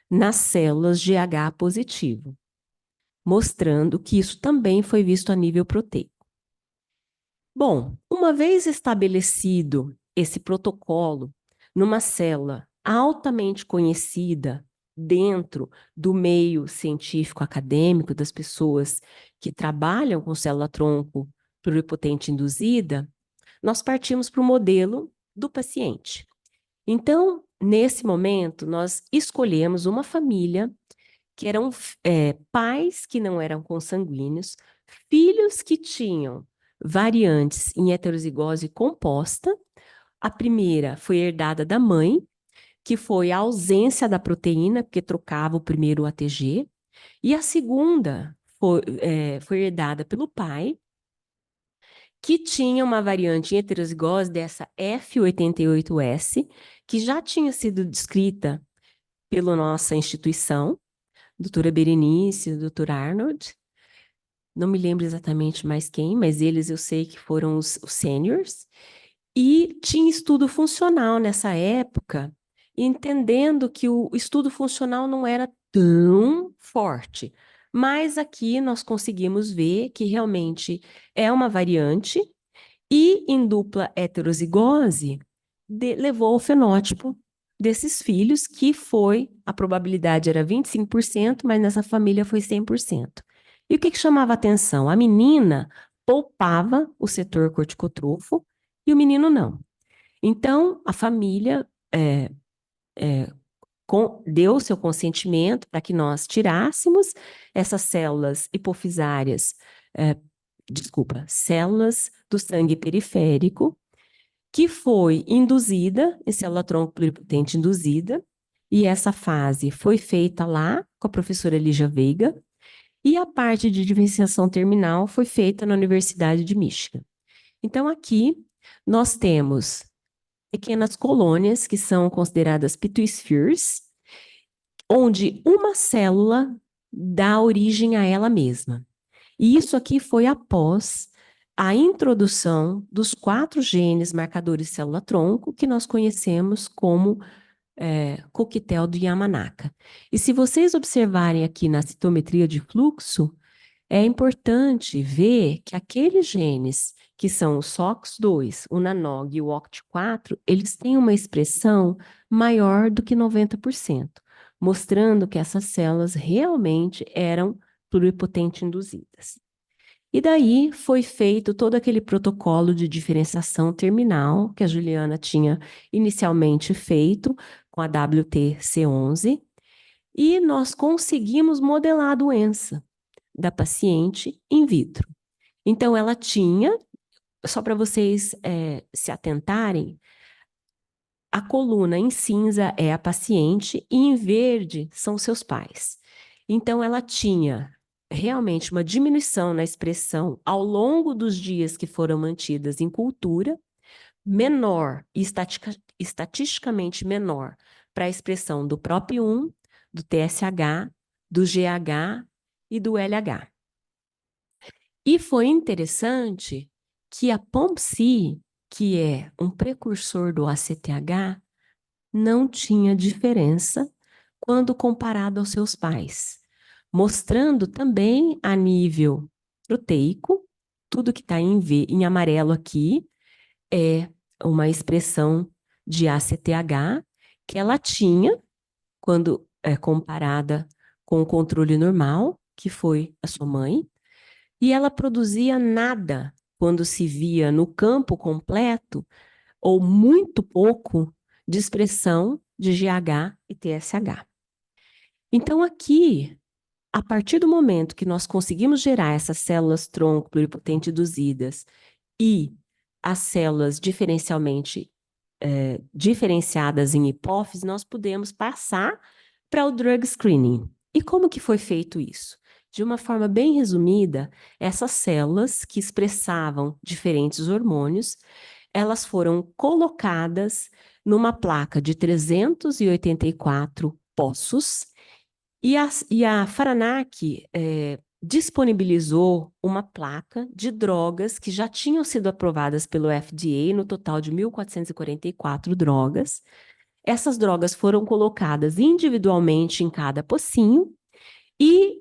nas células GH positivo, mostrando que isso também foi visto a nível proteico. Bom, uma vez estabelecido esse protocolo numa célula altamente conhecida dentro do meio científico acadêmico, das pessoas que trabalham com célula-tronco pluripotente induzida, nós partimos para o modelo do paciente. Então, nesse momento, nós escolhemos uma família que eram pais que não eram consanguíneos, filhos que tinham variantes em heterozigose composta. A primeira foi herdada da mãe, que foi a ausência da proteína, porque trocava o primeiro ATG, e a segunda foi herdada pelo pai, que tinha uma variante em heterozigose dessa F88S, que já tinha sido descrita pela nossa instituição, doutora Berenice, doutor Arnold, não me lembro exatamente mais quem, mas eles eu sei que foram os seniors, E tinha estudo funcional nessa época, entendendo que o estudo funcional não era tão forte. Mas aqui nós conseguimos ver que realmente é uma variante e em dupla heterozigose levou ao fenótipo desses filhos, que foi, a probabilidade era 25%, mas nessa família foi 100%. E o que chamava atenção? A menina poupava o setor corticotrofo e o menino não. Então, a família deu seu consentimento para que nós tirássemos essas células hipofisárias, células do sangue periférico, que foi induzida, em célula-tronco pluripotente induzida, e essa fase foi feita lá com a professora Lígia Veiga, e a parte de diferenciação terminal foi feita na Universidade de Michigan. Então, aqui nós temos pequenas colônias que são consideradas pituispheres, onde uma célula dá origem a ela mesma. E isso aqui foi após a introdução dos 4 genes marcadores célula-tronco, que nós conhecemos como coquetel do Yamanaka. E se vocês observarem aqui na citometria de fluxo, é importante ver que aqueles genes que são o SOX2, o NANOG e o OCT4, eles têm uma expressão maior do que 90%, mostrando que essas células realmente eram pluripotente induzidas. E daí foi feito todo aquele protocolo de diferenciação terminal que a Juliana tinha inicialmente feito com a WTC11, e nós conseguimos modelar a doença da paciente in vitro. Então, ela tinha, só para vocês se atentarem, a coluna em cinza é a paciente e em verde são seus pais. Então, ela tinha realmente uma diminuição na expressão ao longo dos dias que foram mantidas em cultura, menor e estatisticamente menor para a expressão do PROP1, do TSH, do GH e do LH. E foi interessante que a POMC, que é um precursor do ACTH, não tinha diferença quando comparado aos seus pais, mostrando também a nível proteico, tudo que está em amarelo aqui é uma expressão de ACTH que ela tinha quando é comparada com o controle normal, que foi a sua mãe, e ela produzia nada quando se via no campo completo, ou muito pouco, de expressão de GH e TSH. Então, aqui, a partir do momento que nós conseguimos gerar essas células tronco pluripotente induzidas e as células diferencialmente diferenciadas em hipófise, nós podemos passar para o drug screening. E como que foi feito isso? De uma forma bem resumida, essas células que expressavam diferentes hormônios, elas foram colocadas numa placa de 384 poços, e a Faranac disponibilizou uma placa de drogas que já tinham sido aprovadas pelo FDA, no total de 1.444 drogas. Essas drogas foram colocadas individualmente em cada pocinho, e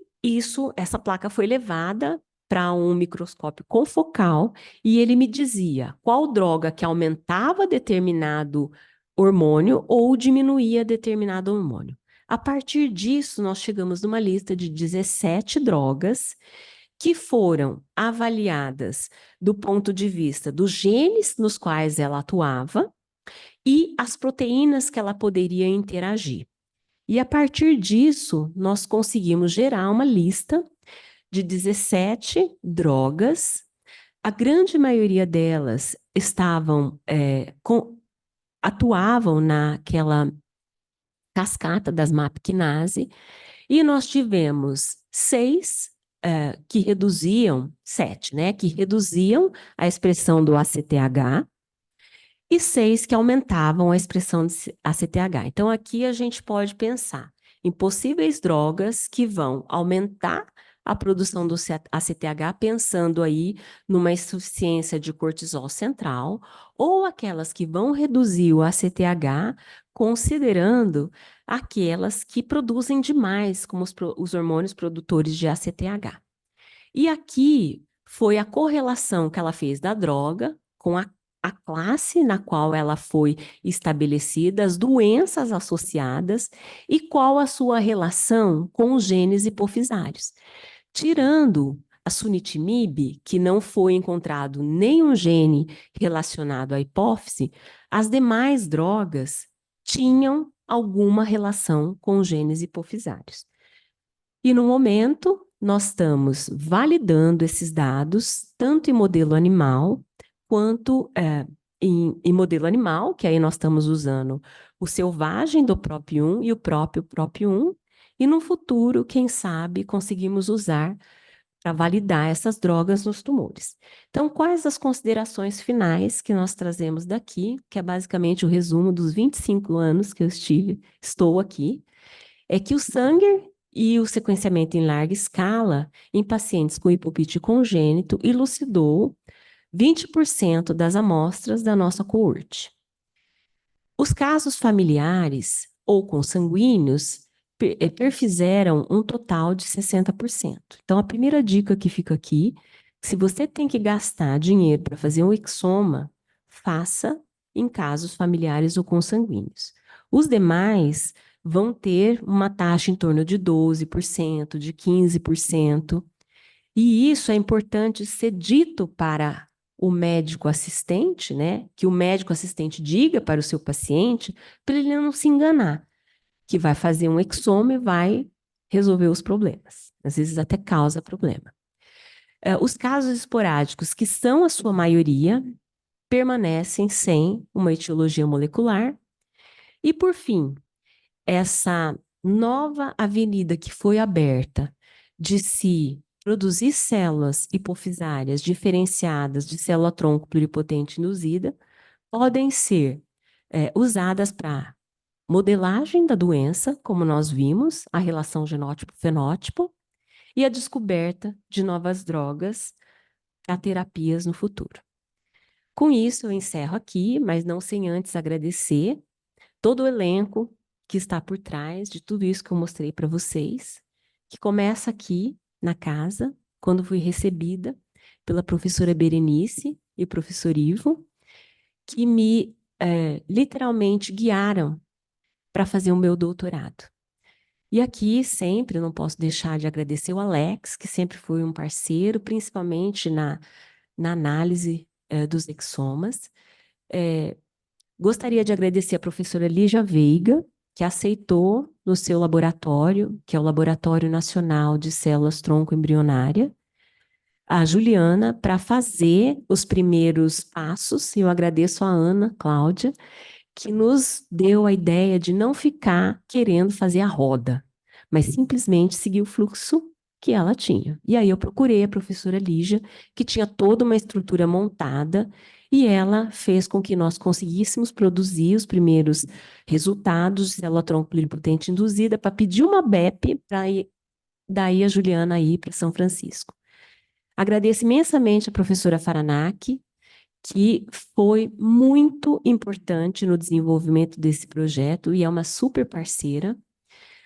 essa placa foi levada para um microscópio confocal, e ele me dizia qual droga que aumentava determinado hormônio ou diminuía determinado hormônio. A partir disso, nós chegamos numa lista de 17 drogas que foram avaliadas do ponto de vista dos genes nos quais ela atuava e as proteínas que ela poderia interagir. E a partir disso, nós conseguimos gerar uma lista de 17 drogas. A grande maioria delas atuavam naquela cascata das MAP-kinase, e nós tivemos 7, né, que reduziam a expressão do ACTH, e 6 que aumentavam a expressão de ACTH. Então, aqui a gente pode pensar em possíveis drogas que vão aumentar a produção do ACTH, pensando aí numa insuficiência de cortisol central, ou aquelas que vão reduzir o ACTH, considerando aquelas que produzem demais, como os hormônios produtores de ACTH. E aqui foi a correlação que ela fez da droga com a classe na qual ela foi estabelecida, as doenças associadas e qual a sua relação com os genes hipofisários. Tirando a sunitinib, que não foi encontrado nenhum gene relacionado à hipófise, as demais drogas tinham alguma relação com os genes hipofisários. E no momento, nós estamos validando esses dados, tanto em modelo animal, quanto em modelo animal, que aí nós estamos usando o selvagem do PROP1 e o próprio PROP1, e no futuro, quem sabe, conseguimos usar para validar essas drogas nos tumores. Então, quais as considerações finais que nós trazemos daqui, que é basicamente o resumo dos 25 anos que eu estou aqui, é que o Sanger e o sequenciamento em larga escala em pacientes com hipopite congênito elucidou 20% das amostras da nossa coorte. Os casos familiares ou consanguíneos perfizeram um total de 60%. Então, a primeira dica que fica aqui, se você tem que gastar dinheiro para fazer um exoma, faça em casos familiares ou consanguíneos. Os demais vão ter uma taxa em torno de 12%, de 15%, e isso é importante ser dito para o médico assistente, né? Que o médico assistente diga para o seu paciente, para ele não se enganar, que vai fazer um exome e vai resolver os problemas. Às vezes até causa problema. Os casos esporádicos, que são a sua maioria, permanecem sem uma etiologia molecular. E, por fim, essa nova avenida que foi aberta de se produzir células hipofisárias diferenciadas de célula-tronco pluripotente induzida podem ser usadas para modelagem da doença, como nós vimos, a relação genótipo-fenótipo, e a descoberta de novas drogas para terapias no futuro. Com isso, eu encerro aqui, mas não sem antes agradecer todo o elenco que está por trás de tudo isso que eu mostrei para vocês, que começa aqui na casa, quando fui recebida pela professora Berenice e o professor Ivo, que me literalmente guiaram para fazer o meu doutorado. E aqui sempre não posso deixar de agradecer o Alex, que sempre foi um parceiro, principalmente na análise dos exomas. Gostaria de agradecer a professora Lígia Veiga, que aceitou no seu laboratório, que é o Laboratório Nacional de Células Tronco Embrionária, a Juliana, para fazer os primeiros passos, e eu agradeço a Ana Cláudia, que nos deu a ideia de não ficar querendo fazer a roda, mas simplesmente seguir o fluxo que ela tinha. E aí eu procurei a professora Lígia, que tinha toda uma estrutura montada, e ela fez com que nós conseguíssemos produzir os primeiros resultados de célula-tronco pluripotente induzida para pedir uma BEP para daí a Juliana ir para São Francisco. Agradeço imensamente a professora Faranac, que foi muito importante no desenvolvimento desse projeto e é uma super parceira.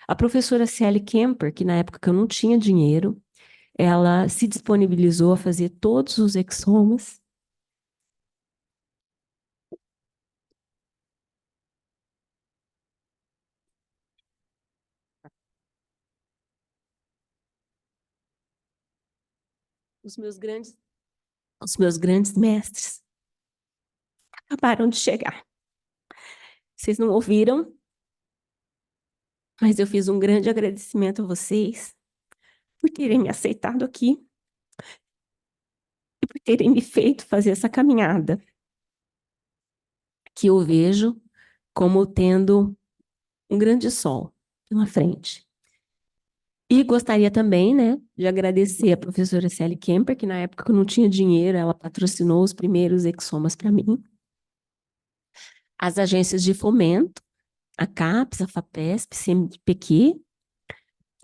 A professora Sally Kemper, que na época que eu não tinha dinheiro, ela se disponibilizou a fazer todos os exomas. Os meus grandes mestres acabaram de chegar. Vocês não ouviram, mas eu fiz um grande agradecimento a vocês por terem me aceitado aqui e por terem me feito fazer essa caminhada, que eu vejo como tendo um grande sol pela frente. E gostaria também, né, de agradecer a professora Sally Kemper, que na época que eu não tinha dinheiro, ela patrocinou os primeiros exomas para mim. As agências de fomento, a CAPES, a FAPESP, CNPq,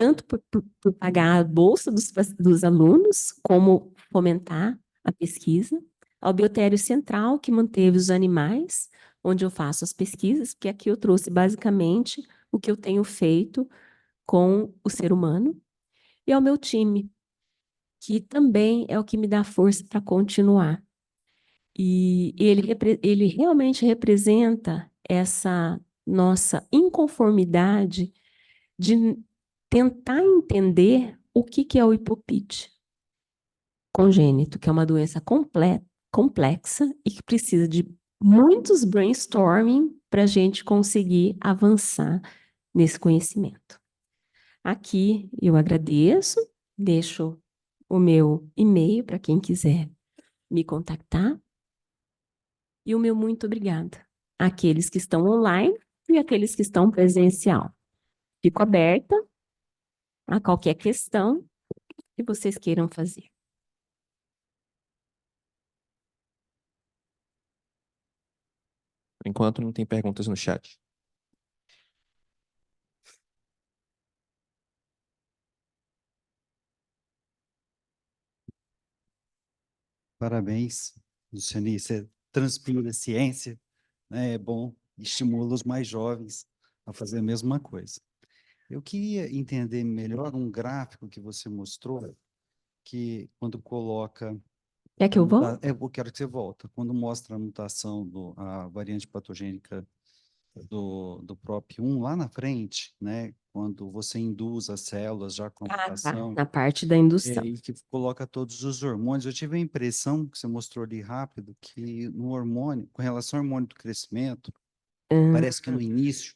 tanto por pagar a bolsa dos alunos, como fomentar a pesquisa, ao Biotério Central, que manteve os animais, onde eu faço as pesquisas, porque aqui eu trouxe basicamente o que eu tenho feito com o ser humano, e ao meu time, que também é o que me dá força para continuar. E ele realmente representa essa nossa inconformidade de tentar entender o que é o hipopite congênito, que é uma doença complexa e que precisa de muitos brainstorming para a gente conseguir avançar nesse conhecimento. Aqui eu agradeço, deixo o meu e-mail para quem quiser me contactar e o meu muito obrigada àqueles que estão online e àqueles que estão presencial. Fico aberta a qualquer questão que vocês queiram fazer. Por enquanto, não tem perguntas no chat. Parabéns, Luciane. Você transpira ciência, né? É bom, estimula os mais jovens a fazer a mesma coisa. Eu queria entender melhor um gráfico que você mostrou, que quando coloca Quer que eu vou? eu quero que você volta. Quando mostra a mutação a variante patogênica do PROP1 lá na frente, né? Quando você induz as células já com a Tá. mutação, Na parte da indução. e que coloca todos os hormônios. Eu tive a impressão, que você mostrou ali rápido, que no hormônio, com relação ao hormônio do crescimento, parece que no início,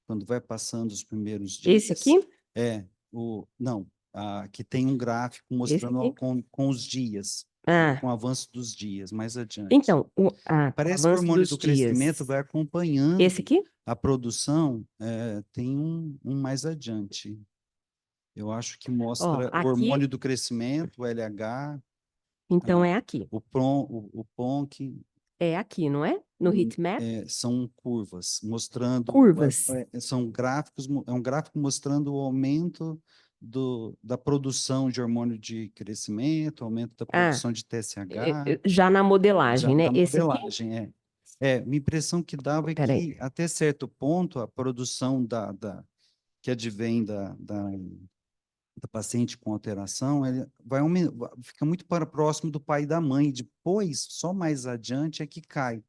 quando vai passando os primeiros dias... Esse aqui? Não, que tem um gráfico mostrando com os dias, com o avanço dos dias, mais adiante. Então, Parece que o hormônio do crescimento vai acompanhando esse aqui? a produção, tem um mais adiante. Eu acho que mostra o hormônio do crescimento, o LH, então é aqui. o PONC. É aqui, não é? No heatmap? São curvas, mostrando... Curvas. São gráficos, é um gráfico mostrando o aumento da produção de hormônio de crescimento, aumento da produção de TSH. Já na modelagem, né? Na Esse modelagem, aqui? Minha impressão que dava é que, até certo ponto, a produção que advém da paciente com alteração, ele fica muito próximo do pai e da mãe, depois, só mais adiante, é que cai.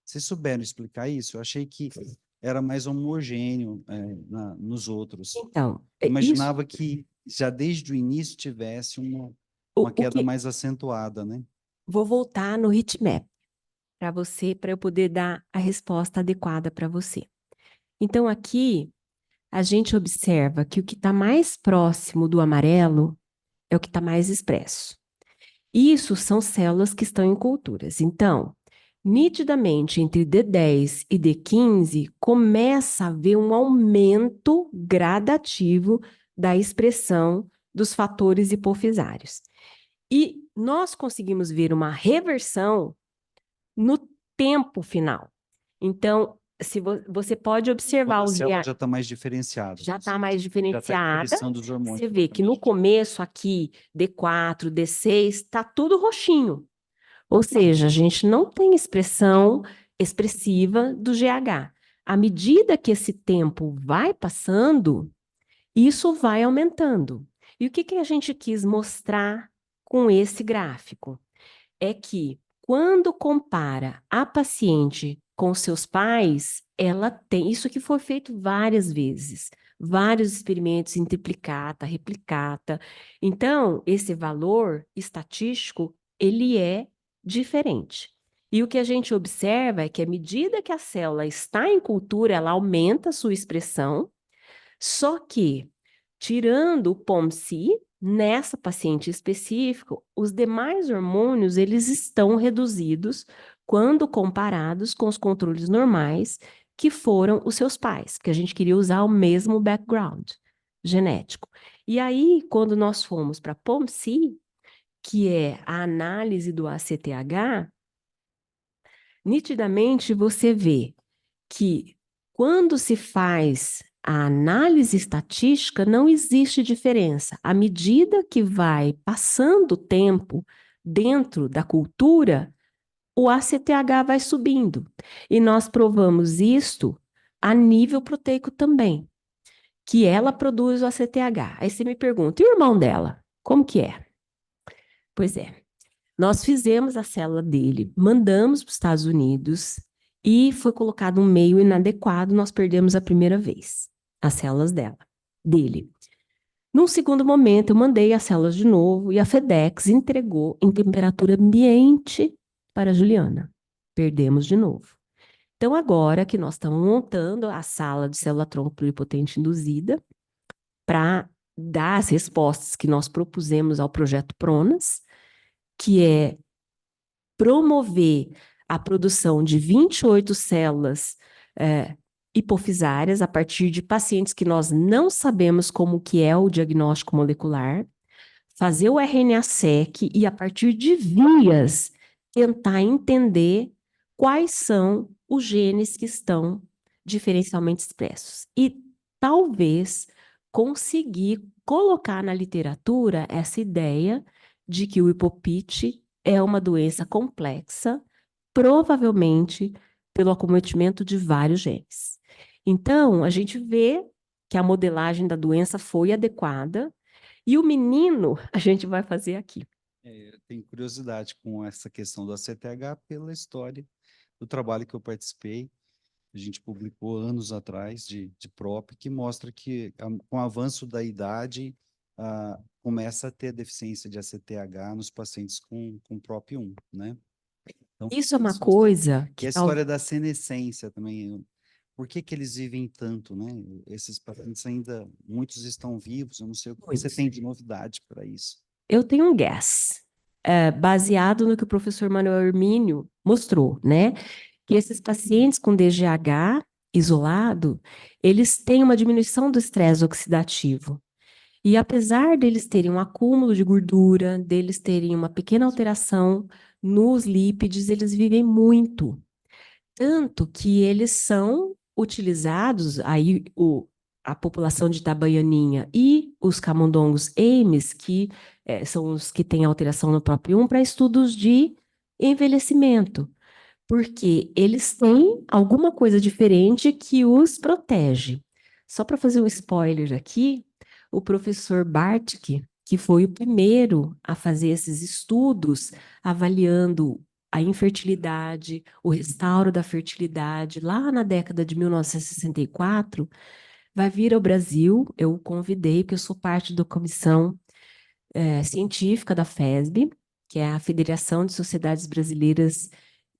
Vocês souberam explicar isso? Eu achei que era mais homogêneo nos outros. Então, Imaginava que já desde o início tivesse uma queda mais acentuada, né? Vou voltar no heatmap para eu poder dar a resposta adequada para você. Então, aqui, a gente observa que o que está mais próximo do amarelo é o que está mais expresso. Isso são células que estão em culturas. Então, nitidamente, entre D10 e D15, começa a haver um aumento gradativo da expressão dos fatores hipofisários. E nós conseguimos ver uma reversão no tempo final. Então, se você pode observar os GH... já está mais diferenciada. Já está mais diferenciada. Já tá dos hormônios. Você vê que no começo aqui, D4, D6, está tudo roxinho. Ou seja, a gente não tem expressão expressiva do GH. À medida que esse tempo vai passando, isso vai aumentando. E o que a gente quis mostrar com esse gráfico? É que quando compara a paciente com seus pais, ela tem, isso que foi feito várias vezes, vários experimentos em triplicata, replicata. Então, esse valor estatístico, ele é diferente. E o que a gente observa é que à medida que a célula está em cultura, ela aumenta a sua expressão, só que, tirando o POMC, nessa paciente específica, os demais hormônios, eles estão reduzidos quando comparados com os controles normais que foram os seus pais, que a gente queria usar o mesmo background genético. E aí, quando nós fomos para POMC, que é a análise do ACTH, nitidamente você vê que quando se faz a análise estatística não existe diferença. À medida que vai passando o tempo dentro da cultura, o ACTH vai subindo. E nós provamos isto a nível proteico também, que ela produz o ACTH. Aí você me pergunta, e o irmão dela? Como que é? Pois é, nós fizemos a célula dele, mandamos para os Estados Unidos e foi colocado um meio inadequado, nós perdemos a primeira vez as células dele. Num segundo momento, eu mandei as células de novo e a FedEx entregou em temperatura ambiente para a Juliana. Perdemos de novo. Então, agora que nós estamos montando a sala de célula-tronco pluripotente induzida para dar as respostas que nós propusemos ao projeto PRONAS, que é promover a produção de 28 células hipofisárias a partir de pacientes que nós não sabemos como que é o diagnóstico molecular, fazer o RNA-seq e, a partir de vias, tentar entender quais são os genes que estão diferencialmente expressos. E talvez conseguir colocar na literatura essa ideia de que o hipopite é uma doença complexa, provavelmente pelo acometimento de vários genes. Então, a gente vê que a modelagem da doença foi adequada, e o menino a gente vai fazer aqui. Eu tenho curiosidade com essa questão do ACTH pela história do trabalho que eu participei. A gente publicou anos atrás de PrOP, que mostra que, com o avanço da idade, começa a ter deficiência de ACTH nos pacientes com PrOP1, né? Então, Isso é uma coisa que a história da senescência também. Por que eles vivem tanto, né? Esses pacientes ainda, muitos estão vivos, eu não sei o que você tem de novidade para isso. Eu tenho um guess, baseado no que o professor Manuel Hermínio mostrou, né? Que esses pacientes com DGH isolado, eles têm uma diminuição do estresse oxidativo. E apesar deles terem um acúmulo de gordura, deles terem uma pequena alteração nos lípides, eles vivem muito. Tanto que eles são utilizados, aí a população de Itabaianinha e os camundongos Ames, que são os que têm alteração no próprio 1, para estudos de envelhecimento, porque eles têm alguma coisa diferente que os protege. Só para fazer um spoiler aqui, o professor Bartk, que foi o primeiro a fazer esses estudos avaliando a infertilidade, o restauro da fertilidade, lá na década de 1964, vai vir ao Brasil. Eu o convidei, porque eu sou parte da comissão científica da FESB, que é a Federação de Sociedades Brasileiras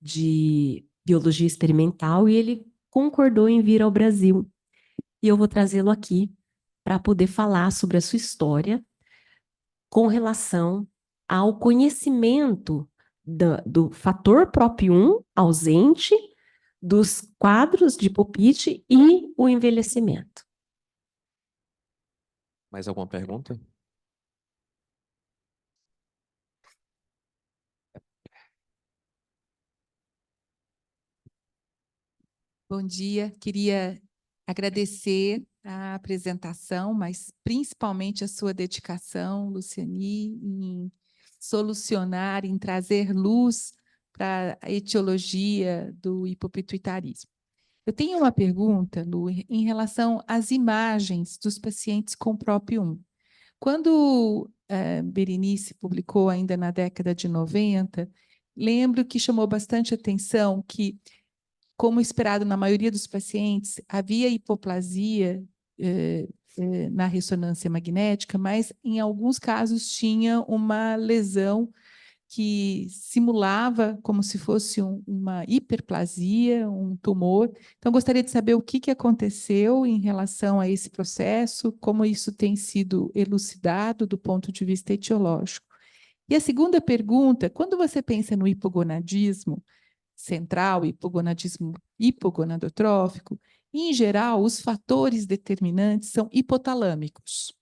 de Biologia Experimental, e ele concordou em vir ao Brasil. E eu vou trazê-lo aqui para poder falar sobre a sua história com relação ao conhecimento do fator PROP1 ausente, dos quadros de hipopite e o envelhecimento. Mais alguma pergunta? Bom dia, queria agradecer a apresentação, mas principalmente a sua dedicação, Luciani, em solucionar, em trazer luz para a etiologia do hipopituitarismo. Eu tenho uma pergunta, Lu, em relação às imagens dos pacientes com PROP1. Quando Berenice publicou ainda na década de 90, lembro que chamou bastante atenção que, como esperado na maioria dos pacientes, havia hipoplasia na ressonância magnética, mas em alguns casos tinha uma lesão que simulava como se fosse uma hiperplasia, um tumor. Então, gostaria de saber o que aconteceu em relação a esse processo, como isso tem sido elucidado do ponto de vista etiológico. E a segunda pergunta, quando você pensa no hipogonadismo central, hipogonadismo hipogonadotrófico, em geral, os fatores determinantes são hipotalâmicos.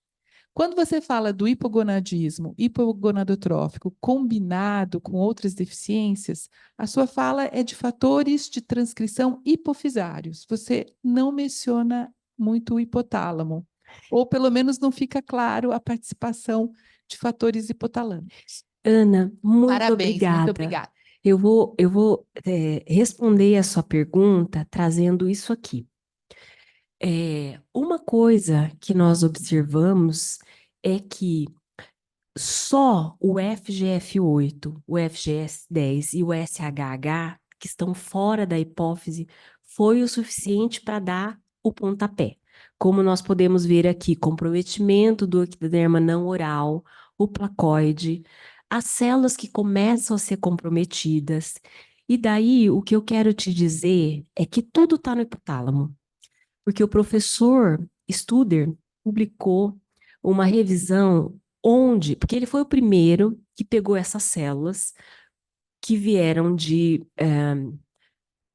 Quando você fala do hipogonadismo hipogonadotrófico combinado com outras deficiências, a sua fala é de fatores de transcrição hipofisários. Você não menciona muito o hipotálamo, ou pelo menos não fica claro a participação de fatores hipotalâmicos. Ana, muito Parabéns, muito obrigada. obrigada. Eu vou responder a sua pergunta trazendo isso aqui. Uma coisa que nós observamos é que só o FGF8, o FGS10 e o SHH, que estão fora da hipófise, foi o suficiente para dar o pontapé. Como nós podemos ver aqui, comprometimento do equiderma não oral, o placoide, as células que começam a ser comprometidas. E daí, o que eu quero te dizer é que tudo está no hipotálamo. Porque o professor Studer publicou uma revisão porque ele foi o primeiro que pegou essas células que vieram de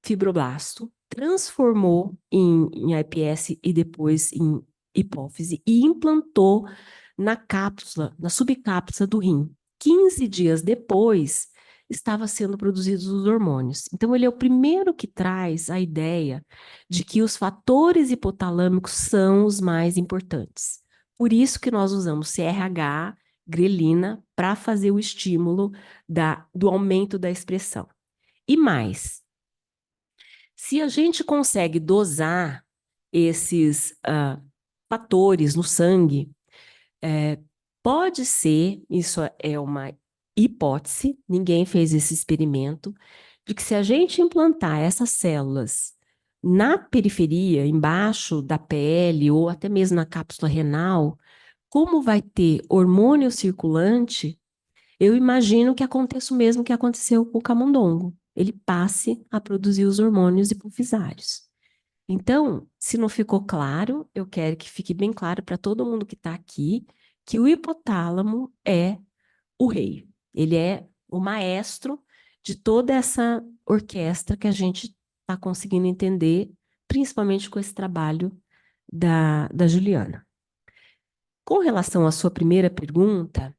fibroblasto, transformou em iPS e depois em hipófise e implantou na cápsula, na subcápsula do rim. 15 dias depois, estava sendo produzidos os hormônios. Então, ele é o primeiro que traz a ideia de que os fatores hipotalâmicos são os mais importantes. Por isso que nós usamos CRH, grelina, para fazer o estímulo do aumento da expressão. E mais, se a gente consegue dosar esses fatores no sangue, pode ser, isso é uma hipótese, ninguém fez esse experimento, de que se a gente implantar essas células na periferia, embaixo da pele ou até mesmo na cápsula renal, como vai ter hormônio circulante, eu imagino que aconteça o mesmo que aconteceu com o camundongo. Ele passe a produzir os hormônios hipofisários. Então, se não ficou claro, eu quero que fique bem claro para todo mundo que está aqui que o hipotálamo é o rei. Ele é o maestro de toda essa orquestra que a gente está conseguindo entender, principalmente com esse trabalho da Juliana. Com relação à sua primeira pergunta,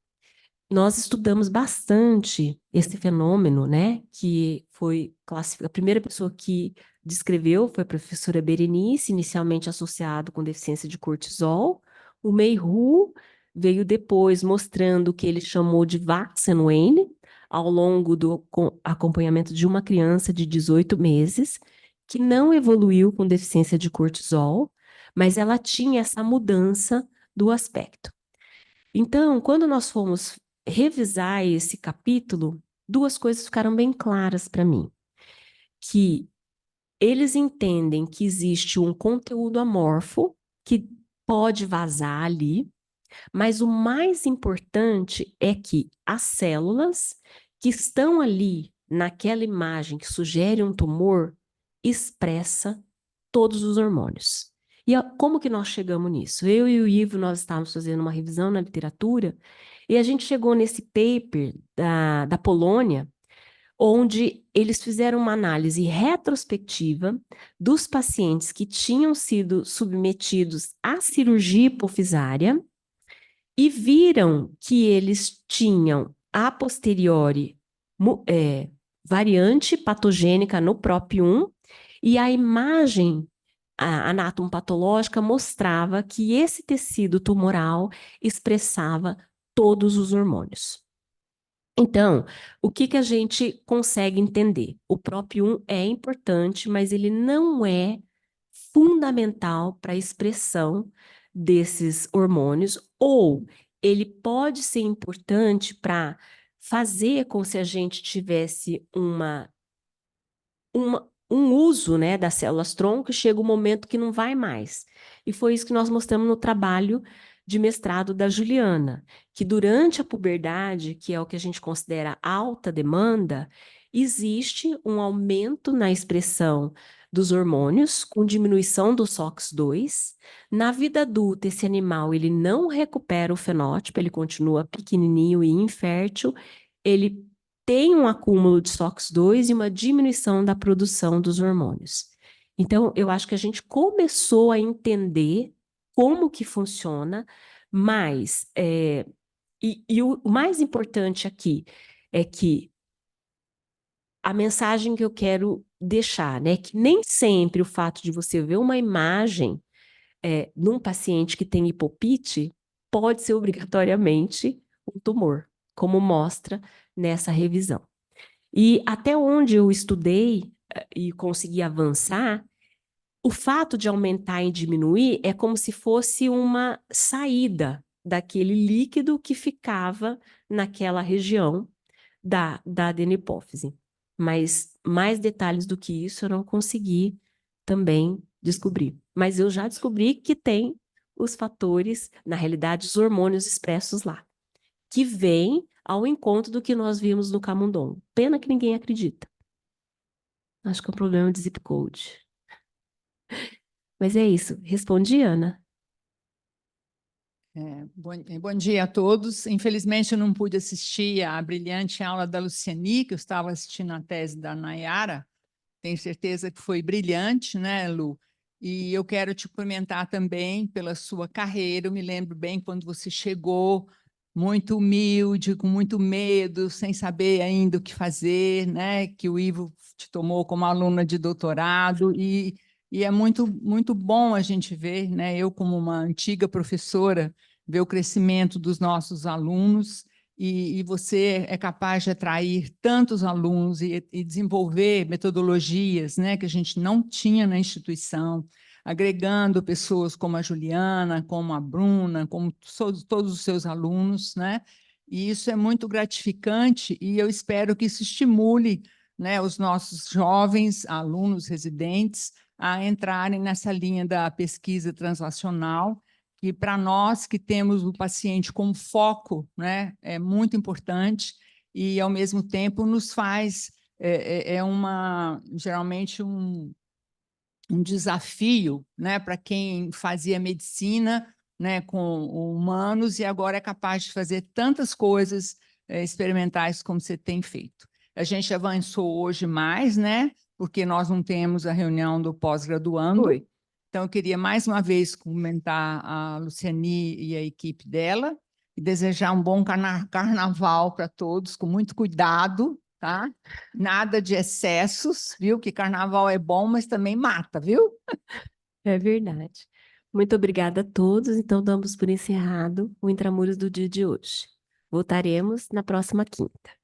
nós estudamos bastante esse fenômeno, né, que foi classificado. A primeira pessoa que descreveu foi a professora Berenice, inicialmente associado com deficiência de cortisol. O Mayhew veio depois mostrando o que ele chamou de Vaxen-Wayne, ao longo do acompanhamento de uma criança de 18 meses, que não evoluiu com deficiência de cortisol, mas ela tinha essa mudança do aspecto. Então, quando nós fomos revisar esse capítulo, duas coisas ficaram bem claras para mim. Que eles entendem que existe um conteúdo amorfo que pode vazar ali, mas o mais importante é que as células que estão ali naquela imagem que sugere um tumor expressa todos os hormônios. E como que nós chegamos nisso? Eu e o Ivo, nós estávamos fazendo uma revisão na literatura e a gente chegou nesse paper da Polônia, onde eles fizeram uma análise retrospectiva dos pacientes que tinham sido submetidos à cirurgia hipofisária e viram que eles tinham, a posteriori, variante patogênica no PROP1 e a imagem anatomopatológica mostrava que esse tecido tumoral expressava todos os hormônios. Então, o que a gente consegue entender? O PROP1 é importante, mas ele não é fundamental para a expressão desses hormônios, ou ele pode ser importante para fazer com que a gente tivesse um uso, né, das células-tronco, e chega um momento que não vai mais. E foi isso que nós mostramos no trabalho de mestrado da Juliana, que durante a puberdade, que é o que a gente considera alta demanda, existe um aumento na expressão dos hormônios, com diminuição do SOX2. Na vida adulta, esse animal ele não recupera o fenótipo, ele continua pequenininho e infértil, ele tem um acúmulo de SOX2 e uma diminuição da produção dos hormônios. Então, eu acho que a gente começou a entender como que funciona, mas o mais importante aqui é que a mensagem que eu quero deixar, né, que nem sempre o fato de você ver uma imagem num paciente que tem hipopite, pode ser obrigatoriamente um tumor, como mostra nessa revisão. E até onde eu estudei e consegui avançar, o fato de aumentar e diminuir é como se fosse uma saída daquele líquido que ficava naquela região da adenopófise. Mas mais detalhes do que isso eu não consegui também descobrir. Mas eu já descobri que tem os fatores, na realidade, os hormônios expressos lá, que vêm ao encontro do que nós vimos no camundongo. Pena que ninguém acredita. Acho que é um problema de zip code. Mas é isso. Respondi, Ana? Bom dia a todos. Infelizmente, eu não pude assistir à brilhante aula da Luciani, que eu estava assistindo a tese da Nayara. Tenho certeza que foi brilhante, né, Lu? E eu quero te cumprimentar também pela sua carreira. Eu me lembro bem quando você chegou, muito humilde, com muito medo, sem saber ainda o que fazer, né? Que o Ivo te tomou como aluna de doutorado e é muito bom a gente ver, né? Eu, como uma antiga professora, ver o crescimento dos nossos alunos e você é capaz de atrair tantos alunos e desenvolver metodologias, né, que a gente não tinha na instituição, agregando pessoas como a Juliana, como a Bruna, como todos os seus alunos, né? E isso é muito gratificante e eu espero que isso estimule, né, os nossos jovens alunos residentes a entrarem nessa linha da pesquisa translacional, que para nós que temos o paciente como foco, né, é muito importante e, ao mesmo tempo, nos faz, geralmente, um desafio, né, para quem fazia medicina, né, com humanos e agora é capaz de fazer tantas coisas experimentais como você tem feito. A gente avançou hoje mais, né, porque nós não temos a reunião do pós-graduando. Oi. Então, eu queria mais uma vez cumprimentar a Luciani e a equipe dela e desejar um bom carnaval para todos, com muito cuidado, tá? Nada de excessos, viu? Que carnaval é bom, mas também mata, viu? É verdade. Muito obrigada a todos. Então, damos por encerrado o Intramuros do dia de hoje. Voltaremos na próxima quinta.